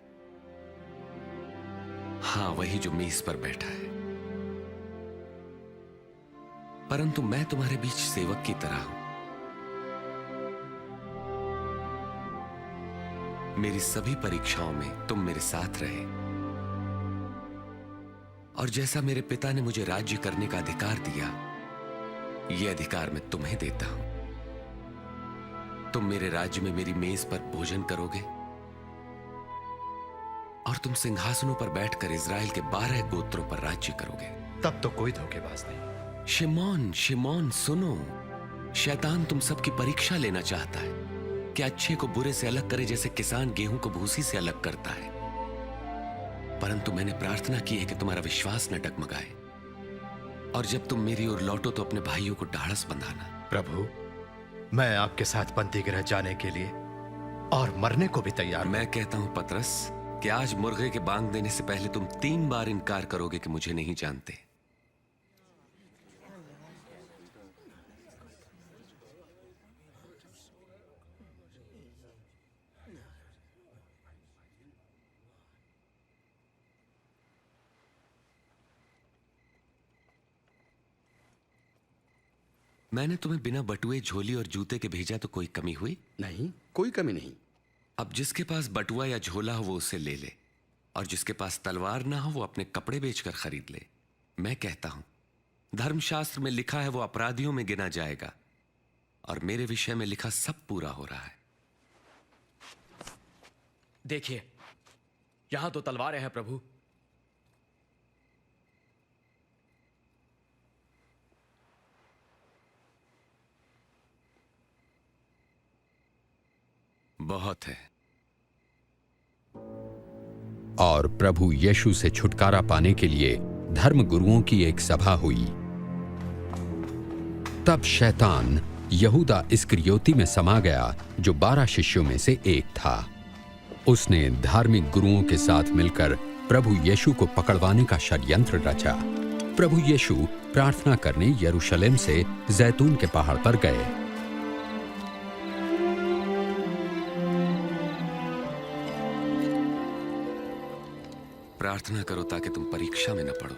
हां, वही जो मेज पर बैठा है। परंतु मैं तुम्हारे बीच सेवक की तरह हूं। मेरी सभी परीक्षाओं में तुम मेरे साथ रहे, और जैसा मेरे पिता ने मुझे राज्य करने का अधिकार दिया, यह अधिकार मैं तुम्हें देता हूं। तुम मेरे राज्य में मेरी मेज पर भोजन करोगे, और तुम सिंहासनों पर बैठकर इज़राइल के 12 गोत्रों पर राज्य करोगे। तब तो कोई धोखेबाज नहीं। शिमोन, शिमोन, सुनो, शैतान तुम सबकी परीक्षा लेना चाहता है कि अच्छे को बुरे से अलग करे, जैसे किसान गेहूं को भूसी से अलग करता है। परंतु मैंने प्रार्थना की है कि तुम्हारा विश्वास न डगमगाए, और जब तुम मेरी ओर लौटो तो अपने भाइयों को ढाढ़स बंधाना। प्रभु, मैं आपके साथ बंदी गृह जाने के लिए और मरने को भी तैयार हूं। मैं कहता हूं पतरस कि आज मुर्गे के बांग देने से पहले तुम 3 बार इनकार करोगे कि मुझे नहीं जानते। मैंने तुम्हें बिना बटुए, झोली और जूते के भेजा तो कोई कमी हुई? नहीं, कोई कमी नहीं। अब जिसके पास बटुआ या झोला हो वो उसे ले ले, और जिसके पास तलवार ना हो वो अपने कपड़े बेचकर खरीद ले। मैं कहता हूं, धर्मशास्त्र में लिखा है वो अपराधियों में गिना जाएगा, और मेरे विषय में लिखा सब पूरा हो रहा है। देखिए, यहां तो तलवारें हैं प्रभु। बहुत है। और प्रभु यीशु से छुटकारा पाने के लिए धर्म गुरुओं की एक सभा हुई। तब शैतान यहूदा इस्करियोती में समा गया, जो 12 शिष्यों में से एक था। उसने धार्मिक गुरुओं के साथ मिलकर प्रभु यीशु को पकड़वाने का षड्यंत्र रचा। प्रभु यीशु प्रार्थना करने यरूशलेम से जैतून के पहाड़ पर गए। प्रार्थना करो ताकि तुम परीक्षा में न पड़ो।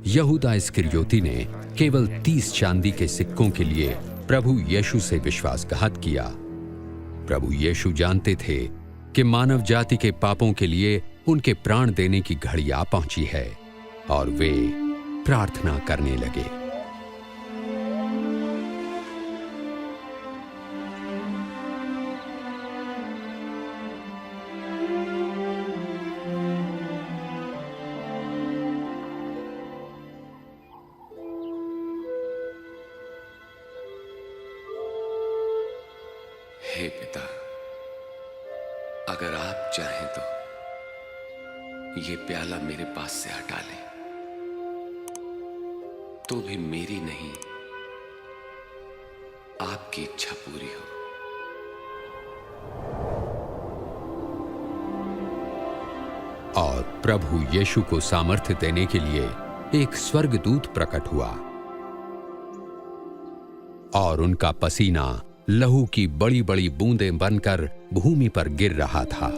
यहूदा इस्करियोती ने केवल 30 चांदी के सिक्कों के लिए प्रभु यीशु से विश्वासघात किया। प्रभु यीशु जानते थे कि मानव जाति के पापों के लिए उनके प्राण देने की घड़ी आ पहुंची है, और वे प्रार्थना करने लगे। हे पिता, अगर आप चाहें तो ये प्याला मेरे पास से हटा ले, तो भी मेरी नहीं आपकी इच्छा पूरी हो। और प्रभु यीशु को सामर्थ्य देने के लिए एक स्वर्गदूत प्रकट हुआ, और उनका पसीना लहू की बड़ी बड़ी बूंदें बनकर भूमि पर गिर रहा था।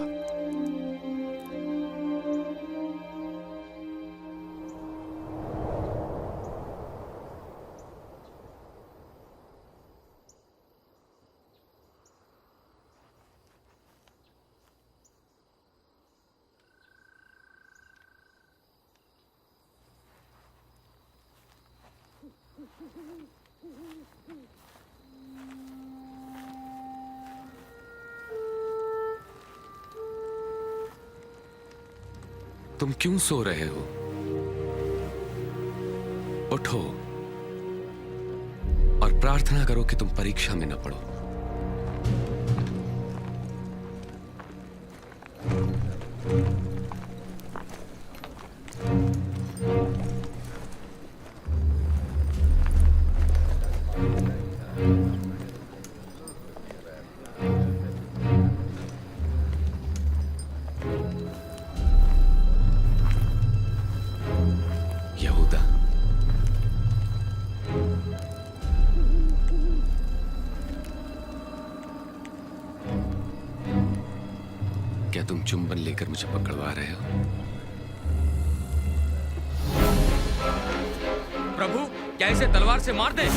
तुम क्यों सो रहे हो? उठो और प्रार्थना करो कि तुम परीक्षा में न पड़ो। क्या तुम चुंबन लेकर मुझे पकड़वा रहे हो? प्रभु, क्या इसे तलवार से मार दे?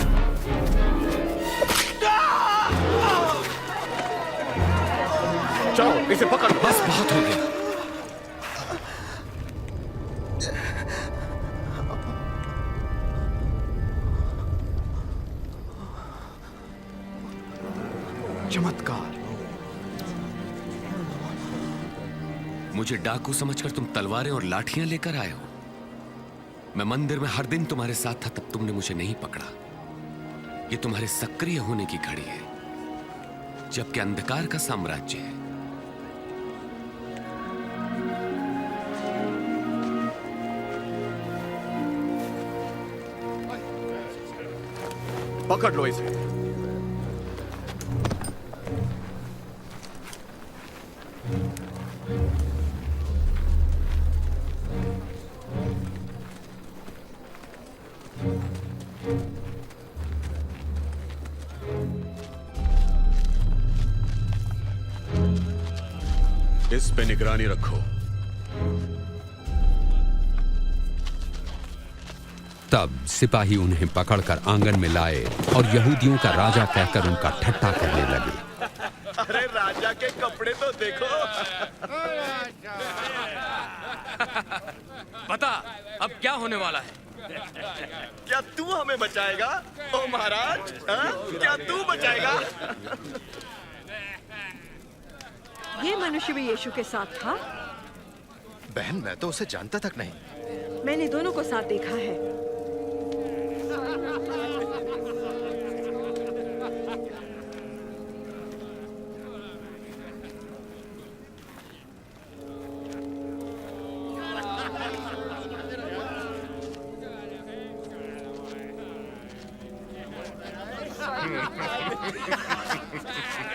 जाओ, इसे पकड़ लो। बस बहुत हो गया। चमत्कार। मुझे डाकू समझकर तुम तलवारें और लाठियां लेकर आए हो। मैं मंदिर में हर दिन तुम्हारे साथ था, तब तुमने मुझे नहीं पकड़ा। ये तुम्हारे सक्रिय होने की घड़ी है, जबकि अंधकार का साम्राज्य है। पकड़ लो इसे। इस पे निगरानी रखो। तब सिपाही उन्हें पकड़कर आंगन में लाए और यहूदियों का राजा कहकर उनका ठट्ठा करने लगे। अरे राजा के कपड़े तो देखो। बता अब क्या होने वाला है? क्या तू हमें बचाएगा ओ महाराज? क्या तू बचाएगा? ये मनुष्य भी यीशु के साथ था। बहन मैं तो उसे जानता तक नहीं। मैंने दोनों को साथ देखा है।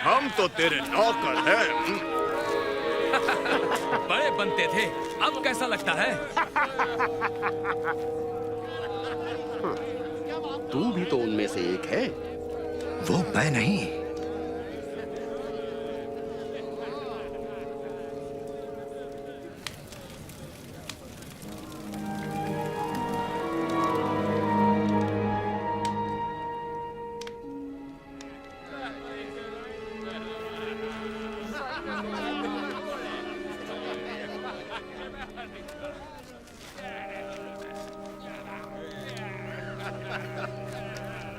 हम तो तेरे नौकर हैं। बड़े बनते थे, अब कैसा लगता है? तू भी तो उनमें से एक है। वो मैं नहीं।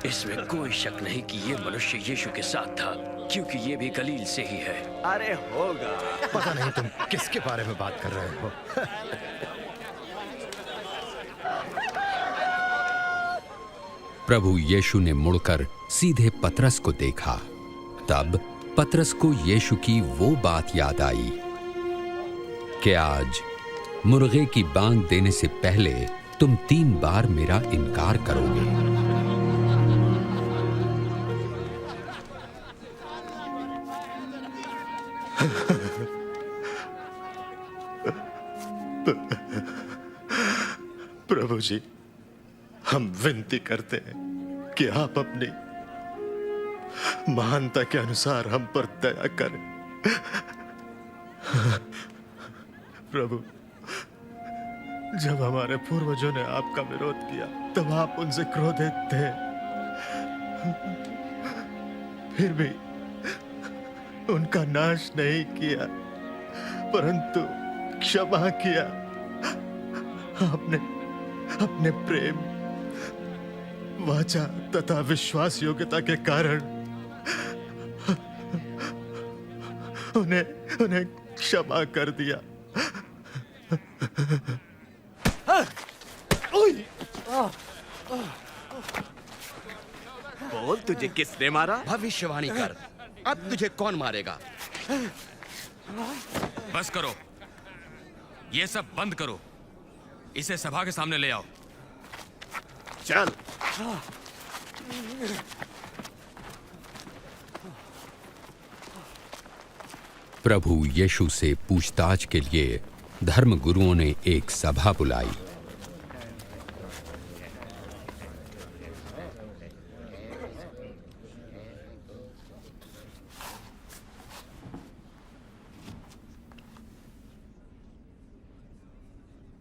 इसमें कोई शक नहीं कि ये मनुष्य यीशु के साथ था, क्योंकि ये भी गलील से ही है। अरे होगा। पता नहीं तुम किसके बारे में बात कर रहे हो। प्रभु यीशु ने मुड़कर सीधे पतरस को देखा। तब पतरस को यीशु की वो बात याद आई कि आज मुर्गे की बांग देने से पहले तुम 3 बार मेरा इनकार करोगे। प्रभु जी, हम विनती करते हैं कि आप अपनी महानता के अनुसार हम पर दया करें। प्रभु, जब हमारे पूर्वजों ने आपका विरोध किया तब आप उनसे क्रोधित थे, फिर भी उनका नाश नहीं किया, परंतु क्षमा किया। आपने अपने प्रेम, वाचा तथा विश्वास योग्यता के कारण उन्हें क्षमा कर दिया। बोल, तुझे किसने मारा? भविष्यवाणी कर, अब तुझे कौन मारेगा? बस करो, ये सब बंद करो। इसे सभा के सामने ले आओ। चल। प्रभु यीशु से पूछताछ के लिए धर्म गुरुओं ने एक सभा बुलाई।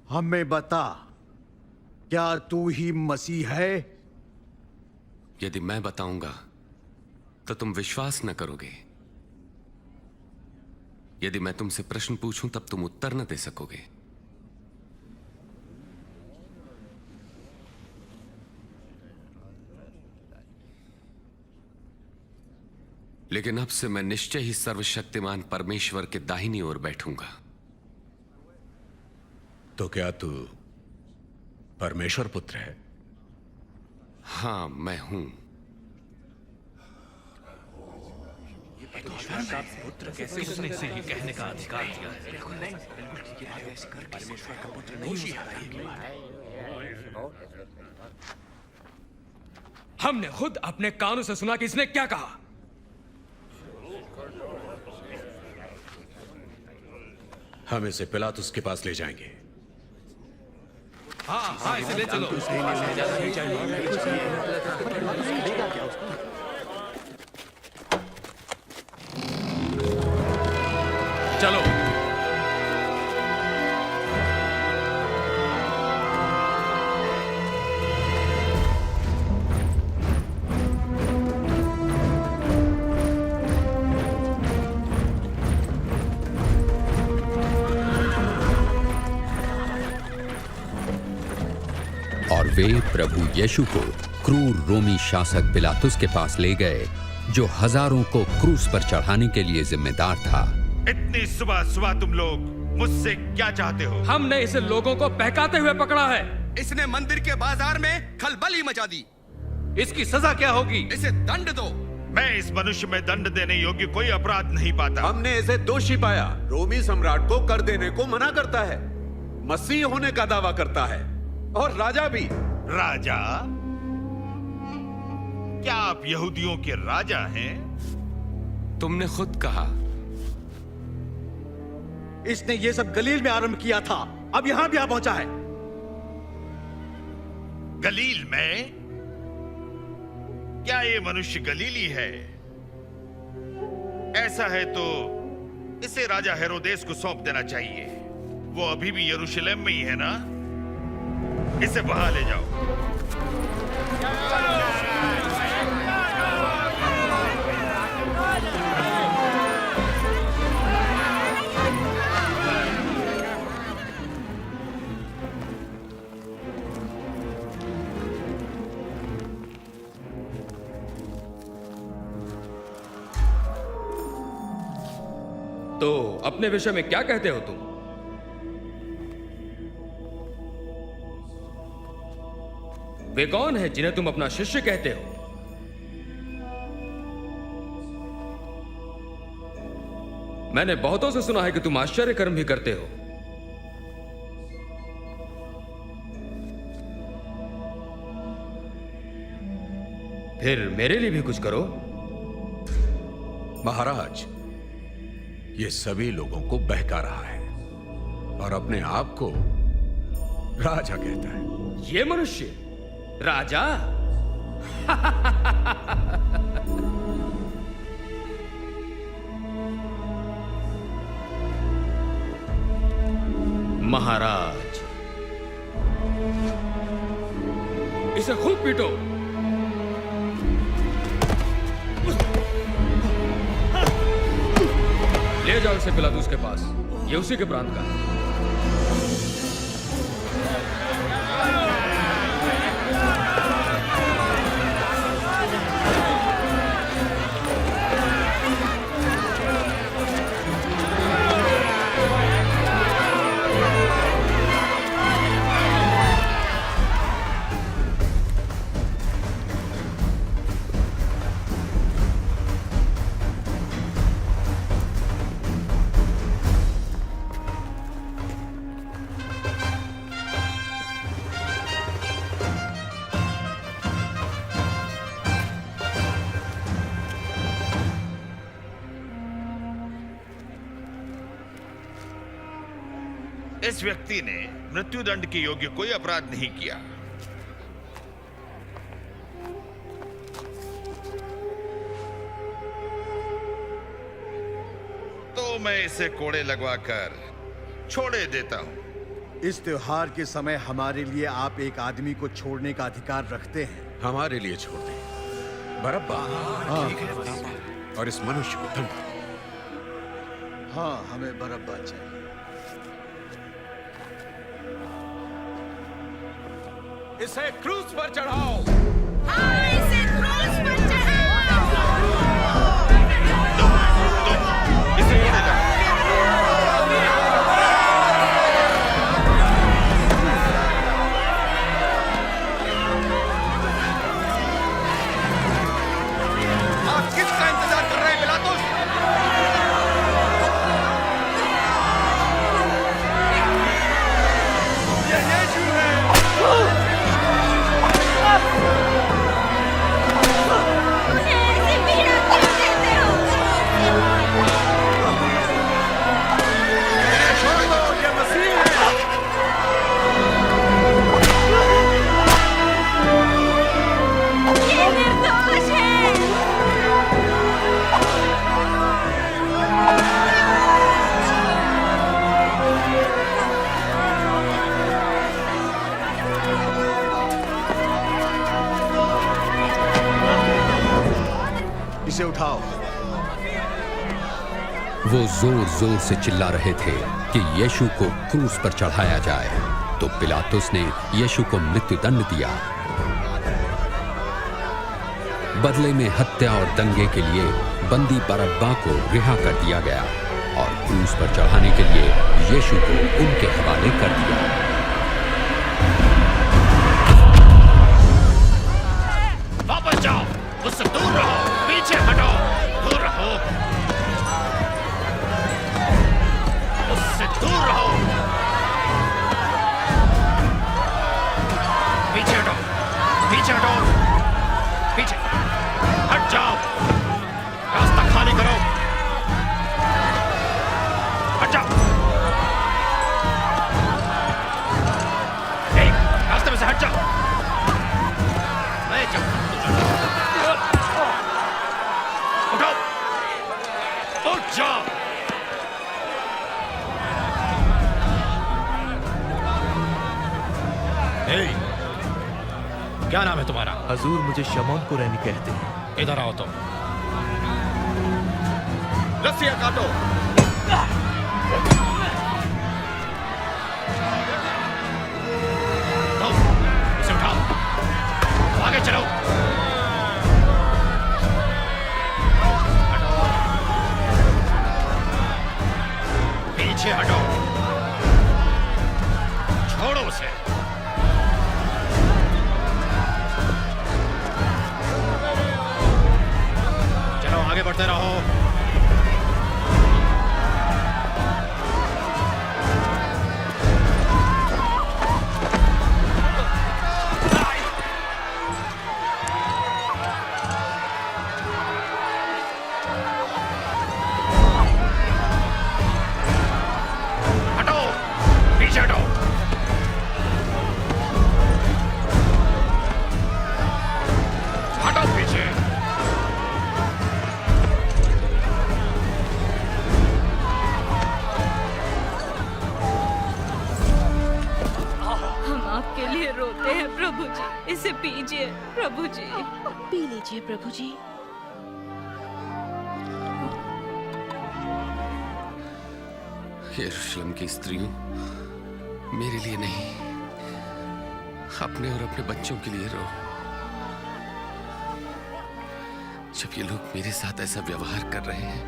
हमें बता, क्या तू ही मसीह है? यदि मैं बताऊंगा तो तुम विश्वास न करोगे। यदि मैं तुमसे प्रश्न पूछूं तब तुम उत्तर न दे सकोगे। लेकिन अब से मैं निश्चय ही सर्वशक्तिमान परमेश्वर के दाहिनी ओर बैठूंगा। तो क्या तू परमेश्वर पुत्र है। हाँ, मैं हूं। कैसे उसने इसे ये कहने का अधिकार दिया है? परमेश्वर का पुत्र नहीं हो सकता। हमने खुद अपने कानों से सुना कि इसने क्या कहा। हम इसे पिलातुस के पास ले जाएंगे। हाँ, इसे ले चलो। चलो। और वे प्रभु यीशु को क्रूर रोमी शासक पिलातुस के पास ले गए, जो हजारों को क्रूस पर चढ़ाने के लिए जिम्मेदार था। इतनी सुबह सुबह तुम लोग मुझसे क्या चाहते हो? हमने इसे लोगों को बहकाते हुए पकड़ा है। इसने मंदिर के बाजार में खलबली मचा दी। इसकी सजा क्या होगी? इसे दंड दो। मैं इस मनुष्य में दंड देने योग्य कोई अपराध नहीं पाता। हमने इसे दोषी पाया। रोमी सम्राट को कर देने को मना करता है, मसीह होने का दावा करता है, और राजा भी। राजा? क्या आप यहूदियों के राजा हैं? तुमने खुद कहा। इसने ये सब गलील में आरंभ किया था, अब यहां भी आ पहुंचा है। गलील में? क्या ये मनुष्य गलीली है? ऐसा है तो इसे राजा हेरोदेस को सौंप देना चाहिए। वो अभी भी यरूशलेम में ही है ना? इसे वहां ले जाओ। तो अपने विषय में क्या कहते हो तुम? वे कौन है जिन्हें तुम अपना शिष्य कहते हो? मैंने बहुतों से सुना है कि तुम आश्चर्य कर्म भी करते हो। फिर मेरे लिए भी कुछ करो। महाराज, ये सभी लोगों को बहका रहा है और अपने आप को राजा कहता है। ये मनुष्य राजा? महाराज, इसे खूब पीटो। ले जाओ इसे पिलातुस के पास, ये उसी के प्रांत का है। इस व्यक्ति ने मृत्युदंड के योग्य कोई अपराध नहीं किया। तो मैं इसे कोड़े लगवाकर छोड़े देता हूं। इस त्योहार के समय हमारे लिए आप एक आदमी को छोड़ने का अधिकार रखते हैं। हमारे लिए छोड़ दें बरअब्बा। और इस मनुष्य को दंड। हाँ, हमें बरअब्बा चाहिए। इसे क्रूस पर चढ़ाओ। हाँ, इसे क्रूस पर चढ़ाओ। इसे कोड़े लगाओ। वो जोर जोर से चिल्ला रहे थे कि यीशु को क्रूस पर चढ़ाया जाए, तो पिलातुस ने यीशु को मृत्युदंड दिया। बदले में हत्या और दंगे के लिए बंदी बरअब्बा को रिहा कर दिया गया और क्रूस पर चढ़ाने के लिए यीशु को उनके हवाले कर दिया। वापस जाओ, उससे दूर रहो, पीछे हटो, दूर रहो, उससे दूर रहो, पीछे हटो, पीछे हटो, पीछे हट जाओ, रास्ता खाली करो, हट जाओ, रास्ते में से हट जाओ, मैं जाऊं, उठो, उठ जाओ। क्या नाम है तुम्हारा? हजूर मुझे शमौन कुरैनी कहते हैं। इधर आओ तुम। रस्सियां काटो। तो, इसे उठाओ, आगे चलो। पीछे हटो, छोड़ो उसे। आगे बढ़ते रहो। हटो, पीछे हटो। हटो पीछे। आपके लिए रोते हैं प्रभु जी, इसे पीजिए प्रभु जी। पी लीजिए प्रभु जी। यरूशलेम की स्त्रियों, मेरे लिए नहीं, अपने और अपने बच्चों के लिए रो। जब ये लोग मेरे साथ ऐसा व्यवहार कर रहे हैं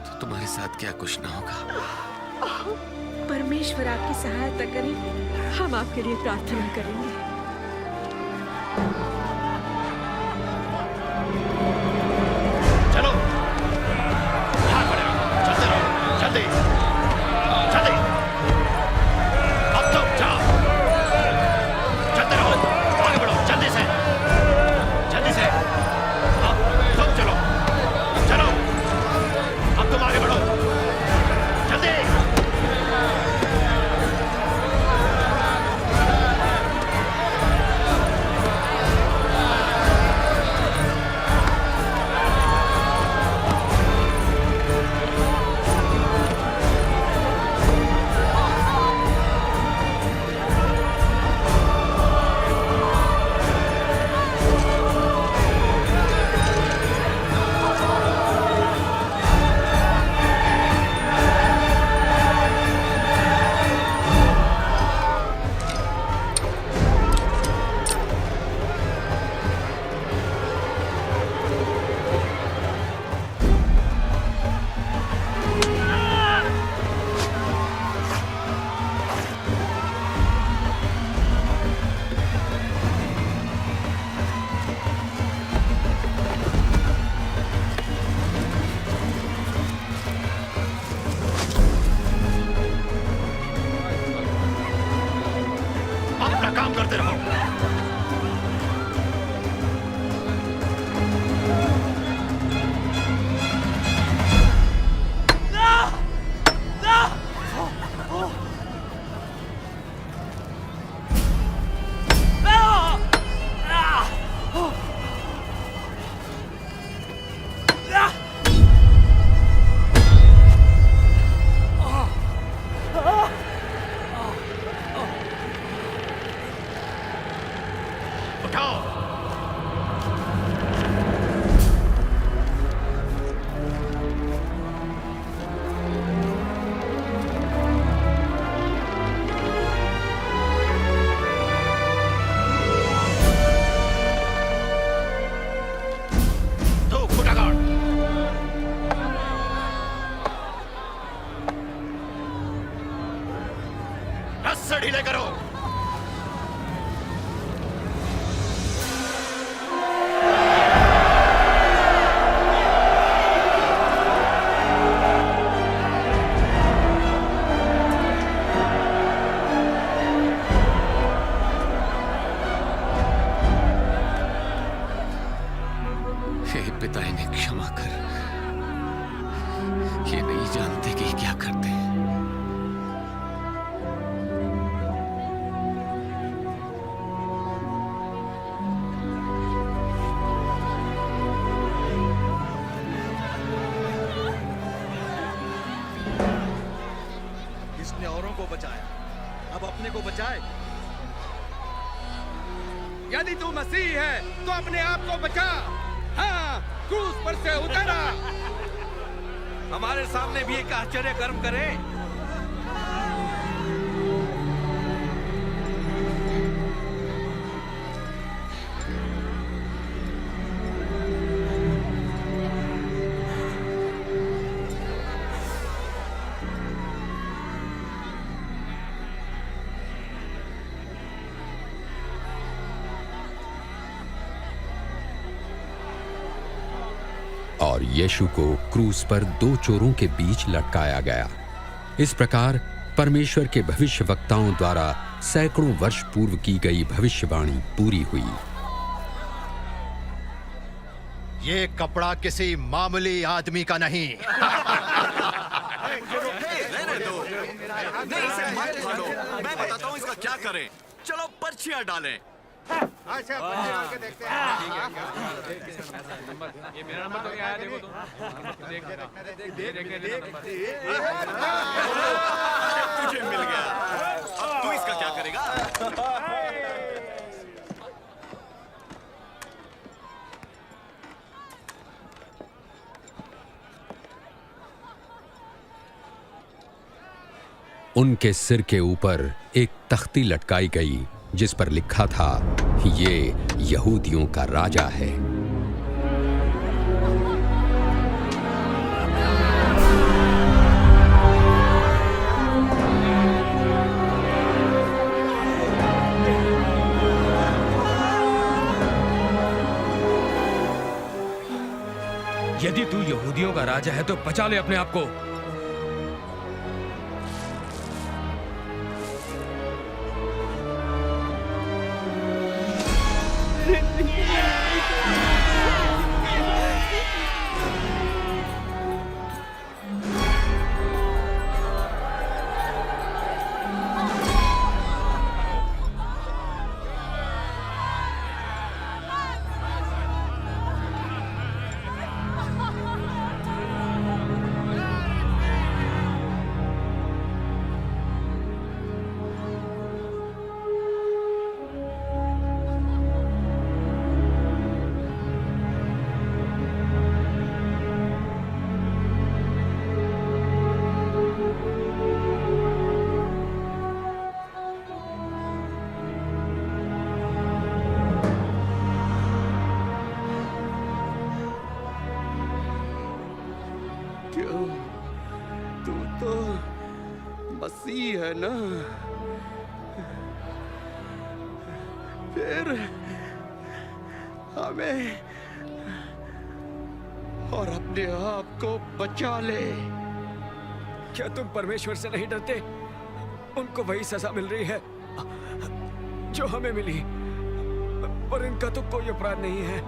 तो तुम्हारे साथ क्या कुछ ना होगा। परमेश्वर आपकी सहायता करें। हम आपके लिए प्रार्थना करेंगे। चलो, यहाँ खड़े रहो, चलते रहो, जल्दी, जल्दी। अब तुम जाओ, चलते रहो, आगे बढ़ो, जल्दी से, जल्दी से। अब तुम चलो, चलो, अब तुम आगे बढ़ो, जल्दी। विदा करो। हे पिता, इन्हें क्षमा कर। ये नहीं जानते कि क्या करते हैं। इसने औरों को बचाया, अब अपने को बचाए। यदि तू मसीह है तो अपने आप को बचा। हाँ, क्रूस पर से उतरा। हमारे सामने भी एक आश्चर्य कर्म करे। और यीशु को क्रूस पर 2 चोरों के बीच लटकाया गया। इस प्रकार परमेश्वर के भविष्यवक्ताओं द्वारा सैकड़ों वर्ष पूर्व की गई भविष्यवाणी पूरी हुई। ये कपड़ा किसी मामूली आदमी का नहीं। नहीं, इसे मत फाड़ो। मैं बताता हूँ इसका क्या करें। चलो पर्चियां डालें। अच्छा, पर्ची डाल के देखते हैं। ये मेरा नंबर तो क्या है, देखो तो। तुझे मिल गया। अब तू इसका क्या करेगा? उनके सिर के ऊपर एक तख्ती लटकाई गई जिस पर लिखा था, ये यहूदियों का राजा है। यदि तू यहूदियों का राजा है तो बचा ले अपने आप को। तू तो मसीह है ना? फिर हमें और अपने आप को बचा ले। क्या तुम परमेश्वर से नहीं डरते? उनको वही सजा मिल रही है जो हमें मिली, पर इनका तो कोई अपराध नहीं है।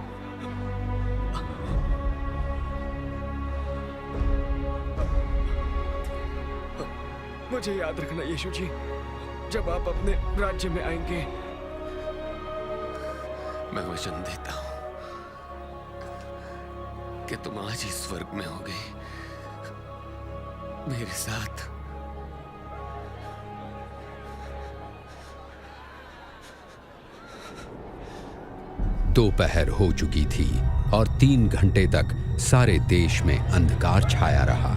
मुझे याद रखना यीशु जी, जब आप अपने राज्य में आएंगे। मैं वचन देता हूं कि तुम आज ही स्वर्ग में होगे मेरे साथ। दोपहर हो चुकी थी और 3 घंटे तक सारे देश में अंधकार छाया रहा।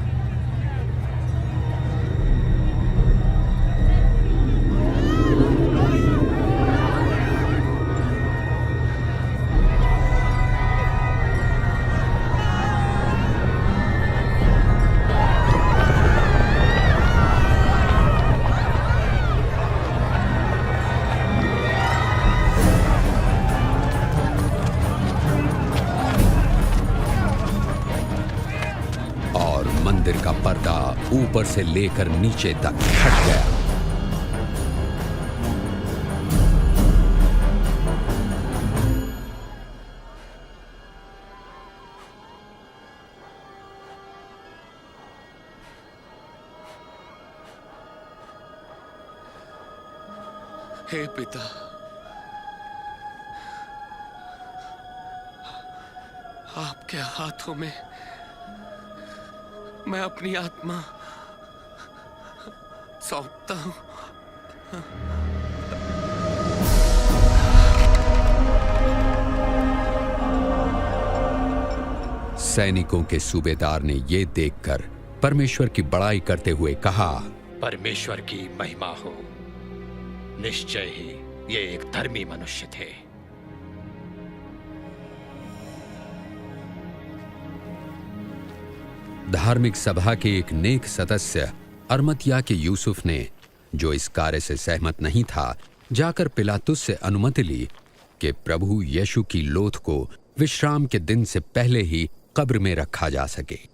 मंदिर का पर्दा ऊपर से लेकर नीचे तक हट गया। हे पिता, आपके हाथों में मैं अपनी आत्मा सौंपता हूं। सैनिकों के सूबेदार ने यह देखकर परमेश्वर की बड़ाई करते हुए कहा, परमेश्वर की महिमा हो। निश्चय ही ये एक धर्मी मनुष्य थे। धार्मिक सभा के एक नेक सदस्य अरमतिया के यूसुफ ने, जो इस कार्य से सहमत नहीं था, जाकर पिलातुस से अनुमति ली कि प्रभु यीशु की लोथ को विश्राम के दिन से पहले ही कब्र में रखा जा सके।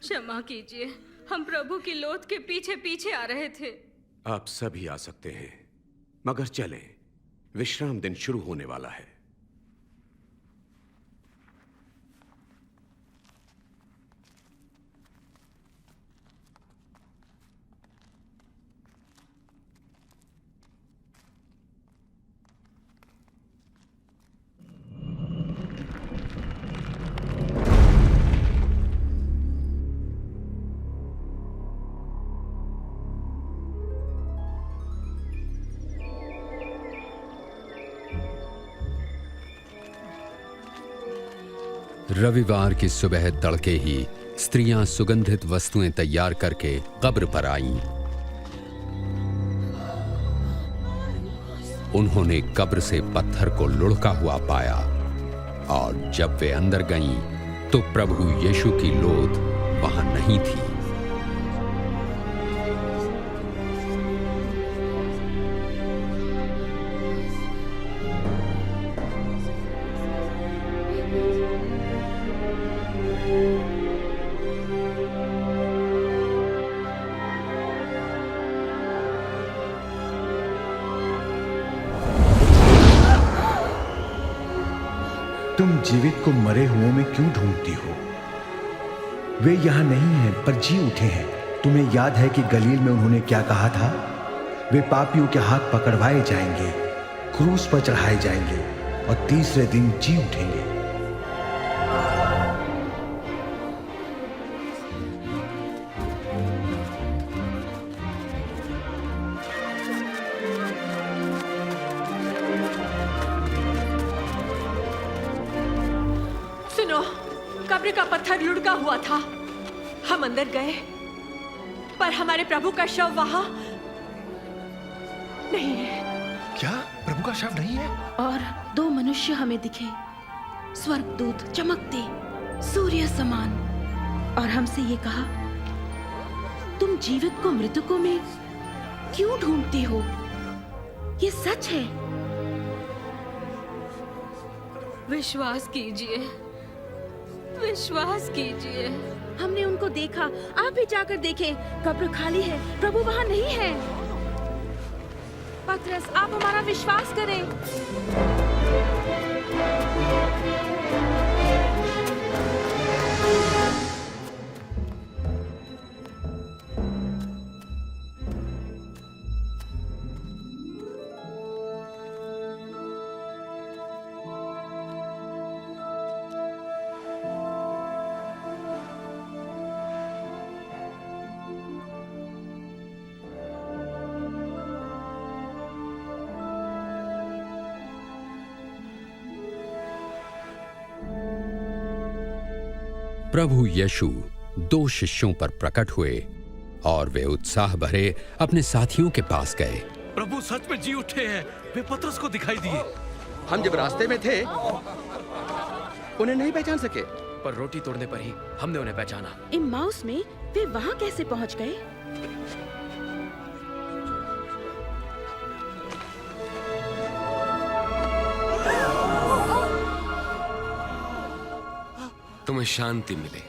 क्षमा कीजिए, हम प्रभु की लोथ के पीछे पीछे आ रहे थे। आप सभी आ सकते हैं, मगर चलें, विश्राम दिन शुरू होने वाला है। रविवार की सुबह तड़के ही स्त्रियां सुगंधित वस्तुएं तैयार करके कब्र पर आईं। उन्होंने कब्र से पत्थर को लुढ़का हुआ पाया और जब वे अंदर गईं तो प्रभु यीशु की लोथ वहां नहीं थी। तुम जीवित को मरे हुओं में क्यों ढूंढती हो? वे यहां नहीं हैं, पर जी उठे हैं। तुम्हें याद है कि गलील में उन्होंने क्या कहा था? वे पापियों के हाथ पकड़वाए जाएंगे, क्रूस पर चढ़ाए जाएंगे और तीसरे दिन जी उठेंगे। कब्र का पत्थर लुढ़का हुआ था। हम अंदर गए, पर हमारे प्रभु का शव वहां नहीं है। क्या प्रभु का शव नहीं है? और दो मनुष्य हमें दिखे, स्वर्गदूत चमकते सूर्य समान, और हमसे ये कहा, तुम जीवित को मृतकों में क्यों ढूंढते हो? ये सच है। विश्वास कीजिए, विश्वास कीजिए। हमने उनको देखा, आप भी जाकर देखें, कब्र खाली है, प्रभु वहां नहीं है। पतरस, आप हमारा विश्वास करें। प्रभु यीशु 2 शिष्यों पर प्रकट हुए और वे उत्साह भरे अपने साथियों के पास गए। प्रभु सच में जी उठे हैं, वे पतरस को दिखाई दिए। हम जब रास्ते में थे उन्हें नहीं पहचान सके, पर रोटी तोड़ने पर ही हमने उन्हें पहचाना। इम्माउस में वे वहां कैसे पहुंच गए? तुम्हें शांति मिले।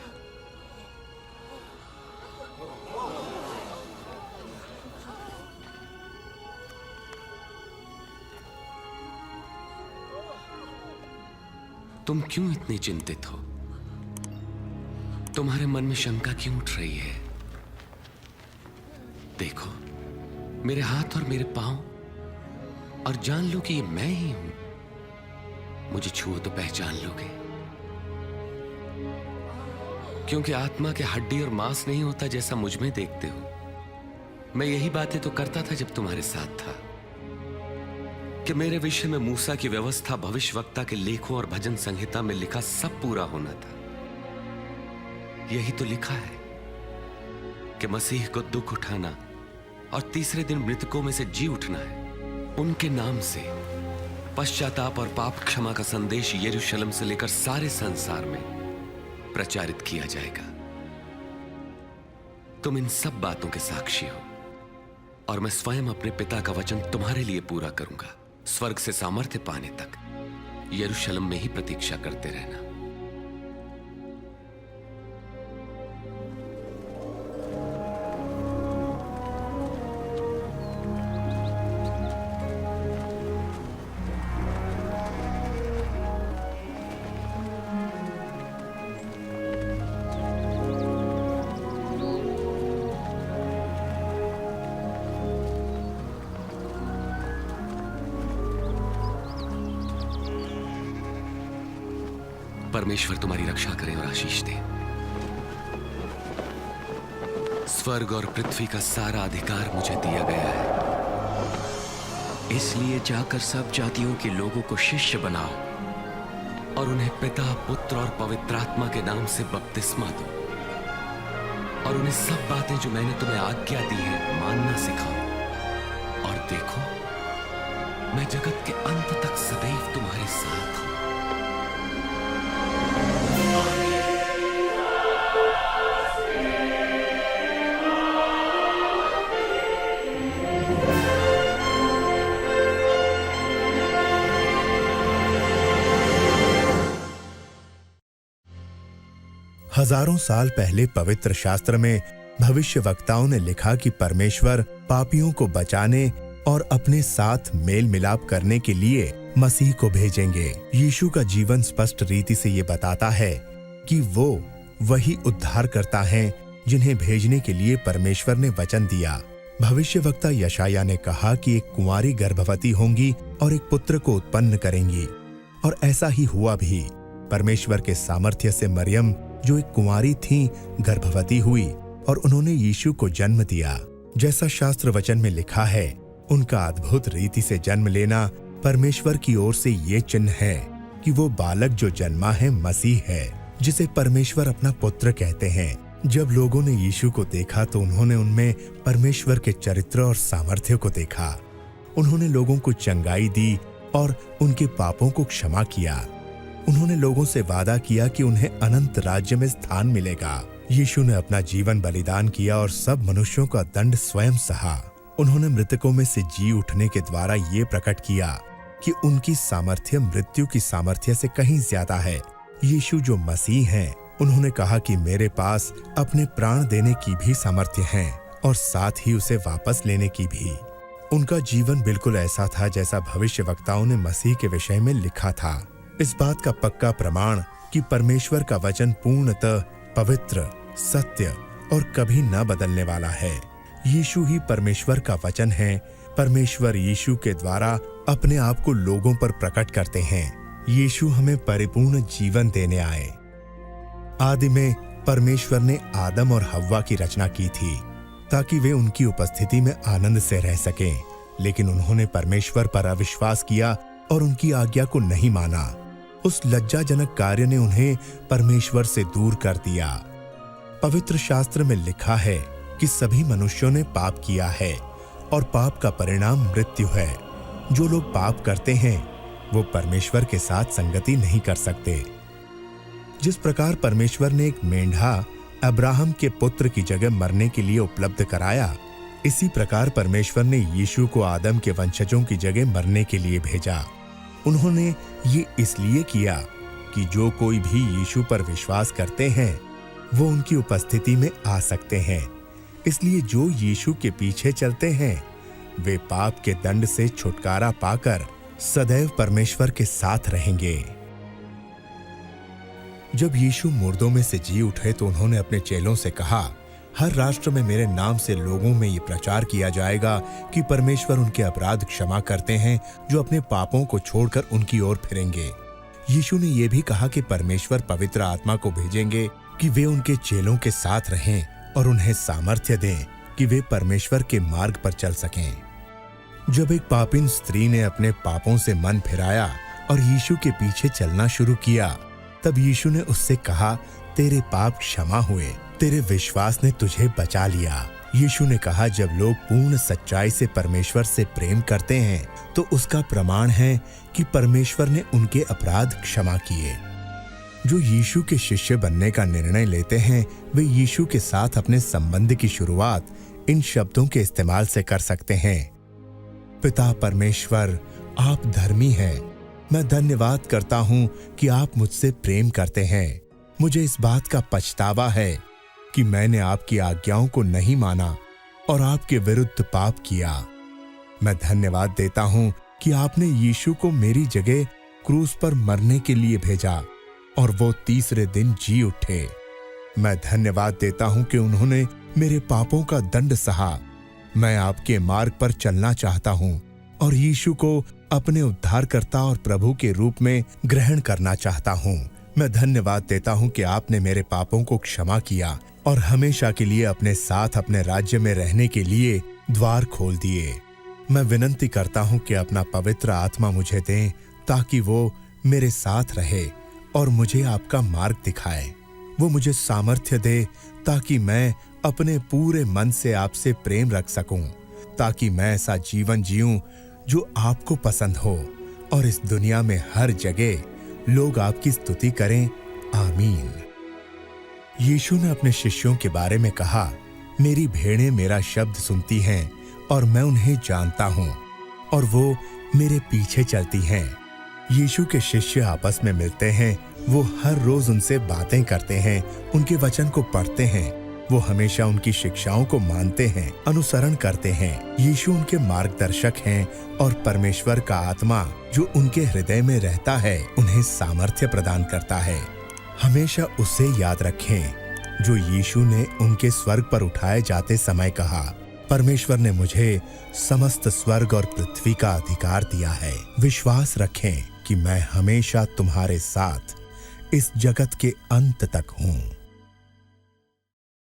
तुम क्यों इतने चिंतित हो? तुम्हारे मन में शंका क्यों उठ रही है? देखो, मेरे हाथ और मेरे पांव, और जान लो कि ये मैं ही हूं। मुझे छुओ तो पहचान लोगे, क्योंकि आत्मा के हड्डी और मांस नहीं होता जैसा मुझ में देखते हो। मैं यही बातें तो करता था जब तुम्हारे साथ था, कि मेरे विषय में मूसा की व्यवस्था, भविष्यवक्ता के लेखों और भजन संहिता में लिखा सब पूरा होना था। यही तो लिखा है कि मसीह को दुख उठाना और तीसरे दिन मृतकों में से जी उठना है। उनके नाम से पश्चाताप और पाप क्षमा का संदेश यरूशलेम से लेकर सारे संसार में प्रचारित किया जाएगा। तुम इन सब बातों के साक्षी हो, और मैं स्वयं अपने पिता का वचन तुम्हारे लिए पूरा करूंगा। स्वर्ग से सामर्थ्य पाने तक यरूशलेम में ही प्रतीक्षा करते रहना। परमेश्वर तुम्हारी रक्षा करे और आशीष दे। स्वर्ग और पृथ्वी का सारा अधिकार मुझे दिया गया है, इसलिए जाकर सब जातियों के लोगों को शिष्य बनाओ और उन्हें पिता, पुत्र और पवित्र आत्मा के नाम से बपतिस्मा दो, और उन्हें सब बातें जो मैंने तुम्हें आज्ञा दी है मानना सिखाओ। और देखो, मैं जगत के अंत तक सदैव तुम्हारे साथ हूं। हजारों साल पहले पवित्र शास्त्र में भविष्यवक्ताओं ने लिखा कि परमेश्वर पापियों को बचाने और अपने साथ मेल मिलाप करने के लिए मसीह को भेजेंगे। यीशु का जीवन स्पष्ट रीति से ये बताता है कि वो वही उद्धारकर्ता हैं जिन्हें भेजने के लिए परमेश्वर ने वचन दिया। भविष्यवक्ता यशायाह ने कहा कि एक कुंवारी गर्भवती होंगी और एक पुत्र को उत्पन्न करेंगी, और ऐसा ही हुआ भी। परमेश्वर के सामर्थ्य से मरियम, जो एक कुंवारी थी, गर्भवती हुई और उन्होंने यीशु को जन्म दिया। जैसा शास्त्र वचन में लिखा है, उनका अद्भुत रीति से जन्म लेना परमेश्वर की ओर से ये चिन्ह है कि वो बालक जो जन्मा है मसीह है, जिसे परमेश्वर अपना पुत्र कहते हैं। जब लोगों ने यीशु को देखा तो उन्होंने उनमें परमेश्वर के चरित्र और सामर्थ्य को देखा। उन्होंने लोगों को चंगाई दी और उनके पापों को क्षमा किया। उन्होंने लोगों से वादा किया कि उन्हें अनंत राज्य में स्थान मिलेगा। यीशु ने अपना जीवन बलिदान किया और सब मनुष्यों का दंड स्वयं सहा। उन्होंने मृतकों में से जी उठने के द्वारा ये प्रकट किया कि उनकी सामर्थ्य मृत्यु की सामर्थ्य से कहीं ज्यादा है। यीशु जो मसीह हैं, उन्होंने कहा कि मेरे पास अपने प्राण देने की भी सामर्थ्य है और साथ ही उसे वापस लेने की भी। उनका जीवन बिल्कुल ऐसा था जैसा भविष्यवक्ताओं ने मसीह के विषय में लिखा था। इस बात का पक्का प्रमाण कि परमेश्वर का वचन पूर्णतः पवित्र, सत्य और कभी न बदलने वाला है। यीशु ही परमेश्वर का वचन है। परमेश्वर यीशु के द्वारा अपने आप को लोगों पर प्रकट करते हैं। यीशु हमें परिपूर्ण जीवन देने आए। आदि में परमेश्वर ने आदम और हव्वा की रचना की थी ताकि वे उनकी उपस्थिति में आनंद से रह सकें, लेकिन उन्होंने परमेश्वर पर अविश्वास किया और उनकी आज्ञा को नहीं माना। उस लज्जाजनक कार्य ने उन्हें परमेश्वर से दूर कर दिया। पवित्र शास्त्र में लिखा है कि सभी मनुष्यों ने पाप किया है और पाप का परिणाम मृत्यु है। जो लोग पाप करते हैं वो परमेश्वर के साथ संगति नहीं कर सकते। जिस प्रकार परमेश्वर ने एक मेंढा अब्राहम के पुत्र की जगह मरने के लिए उपलब्ध कराया, इसी प्रकार परमेश्वर ने यीशु को आदम के वंशजों की जगह मरने के लिए भेजा। उन्होंने ये इसलिए किया कि जो कोई भी यीशु पर विश्वास करते हैं वो उनकी उपस्थिति में आ सकते हैं। इसलिए जो यीशु के पीछे चलते हैं वे पाप के दंड से छुटकारा पाकर सदैव परमेश्वर के साथ रहेंगे। जब यीशु मुर्दों में से जी उठे तो उन्होंने अपने चेलों से कहा, हर राष्ट्र में मेरे नाम से लोगों में ये प्रचार किया जाएगा कि परमेश्वर उनके अपराध क्षमा करते हैं जो अपने पापों को छोड़कर उनकी ओर फिरेंगे। यीशु ने यह भी कहा कि परमेश्वर पवित्र आत्मा को भेजेंगे कि वे उनके चेलों के साथ रहें और उन्हें सामर्थ्य दें कि वे परमेश्वर के मार्ग पर चल सकें। जब एक पापिन स्त्री ने अपने पापों से मन फिराया और यीशु के पीछे चलना शुरू किया, तब यीशु ने उससे कहा, तेरे पाप क्षमा हुए, तेरे विश्वास ने तुझे बचा लिया। यीशु ने कहा, जब लोग पूर्ण सच्चाई से परमेश्वर से प्रेम करते हैं तो उसका प्रमाण है कि परमेश्वर ने उनके अपराध क्षमा किए। जो यीशु के शिष्य बनने का निर्णय लेते हैं वे यीशु के साथ अपने संबंध की शुरुआत इन शब्दों के इस्तेमाल से कर सकते हैं। पिता परमेश्वर, आप धर्मी हैं। मैं धन्यवाद करता हूं कि आप मुझसे प्रेम करते हैं। मुझे इस बात का पछतावा है कि मैंने आपकी आज्ञाओं को नहीं माना और आपके विरुद्ध पाप किया। मैं धन्यवाद देता हूं कि आपने यीशु को मेरी जगह क्रूस पर मरने के लिए भेजा और वो तीसरे दिन जी उठे। मैं धन्यवाद देता हूं कि उन्होंने मेरे पापों का दंड सहा। मैं आपके मार्ग पर चलना चाहता हूं और यीशु को अपने उद्धारकर्ता और प्रभु के रूप में ग्रहण करना चाहता हूं। मैं धन्यवाद देता हूं कि आपने मेरे पापों को क्षमा किया और हमेशा के लिए अपने साथ अपने राज्य में रहने के लिए द्वार खोल दिए। मैं विनती करता हूं कि अपना पवित्र आत्मा मुझे दें ताकि वो मेरे साथ रहे और मुझे आपका मार्ग दिखाए। वो मुझे सामर्थ्य दे ताकि मैं अपने पूरे मन से आपसे प्रेम रख सकूं, ताकि मैं ऐसा जीवन जीऊं जो आपको पसंद हो और इस दुनिया में हर जगह लोग आपकी स्तुति करें। आमीन। यीशु ने अपने शिष्यों के बारे में कहा, मेरी भेड़ें मेरा शब्द सुनती हैं और मैं उन्हें जानता हूं और वो मेरे पीछे चलती हैं। यीशु के शिष्य आपस में मिलते हैं, वो हर रोज उनसे बातें करते हैं, उनके वचन को पढ़ते हैं, वो हमेशा उनकी शिक्षाओं को मानते हैं, अनुसरण करते हैं। यीशु उनके मार्गदर्शक हैं और परमेश्वर का आत्मा जो उनके हृदय में रहता है उन्हें सामर्थ्य प्रदान करता है। हमेशा उसे याद रखें जो यीशु ने उनके स्वर्ग पर उठाए जाते समय कहा, परमेश्वर ने मुझे समस्त स्वर्ग और पृथ्वी का अधिकार दिया है। विश्वास रखें कि मैं हमेशा तुम्हारे साथ इस जगत के अंत तक हूँ।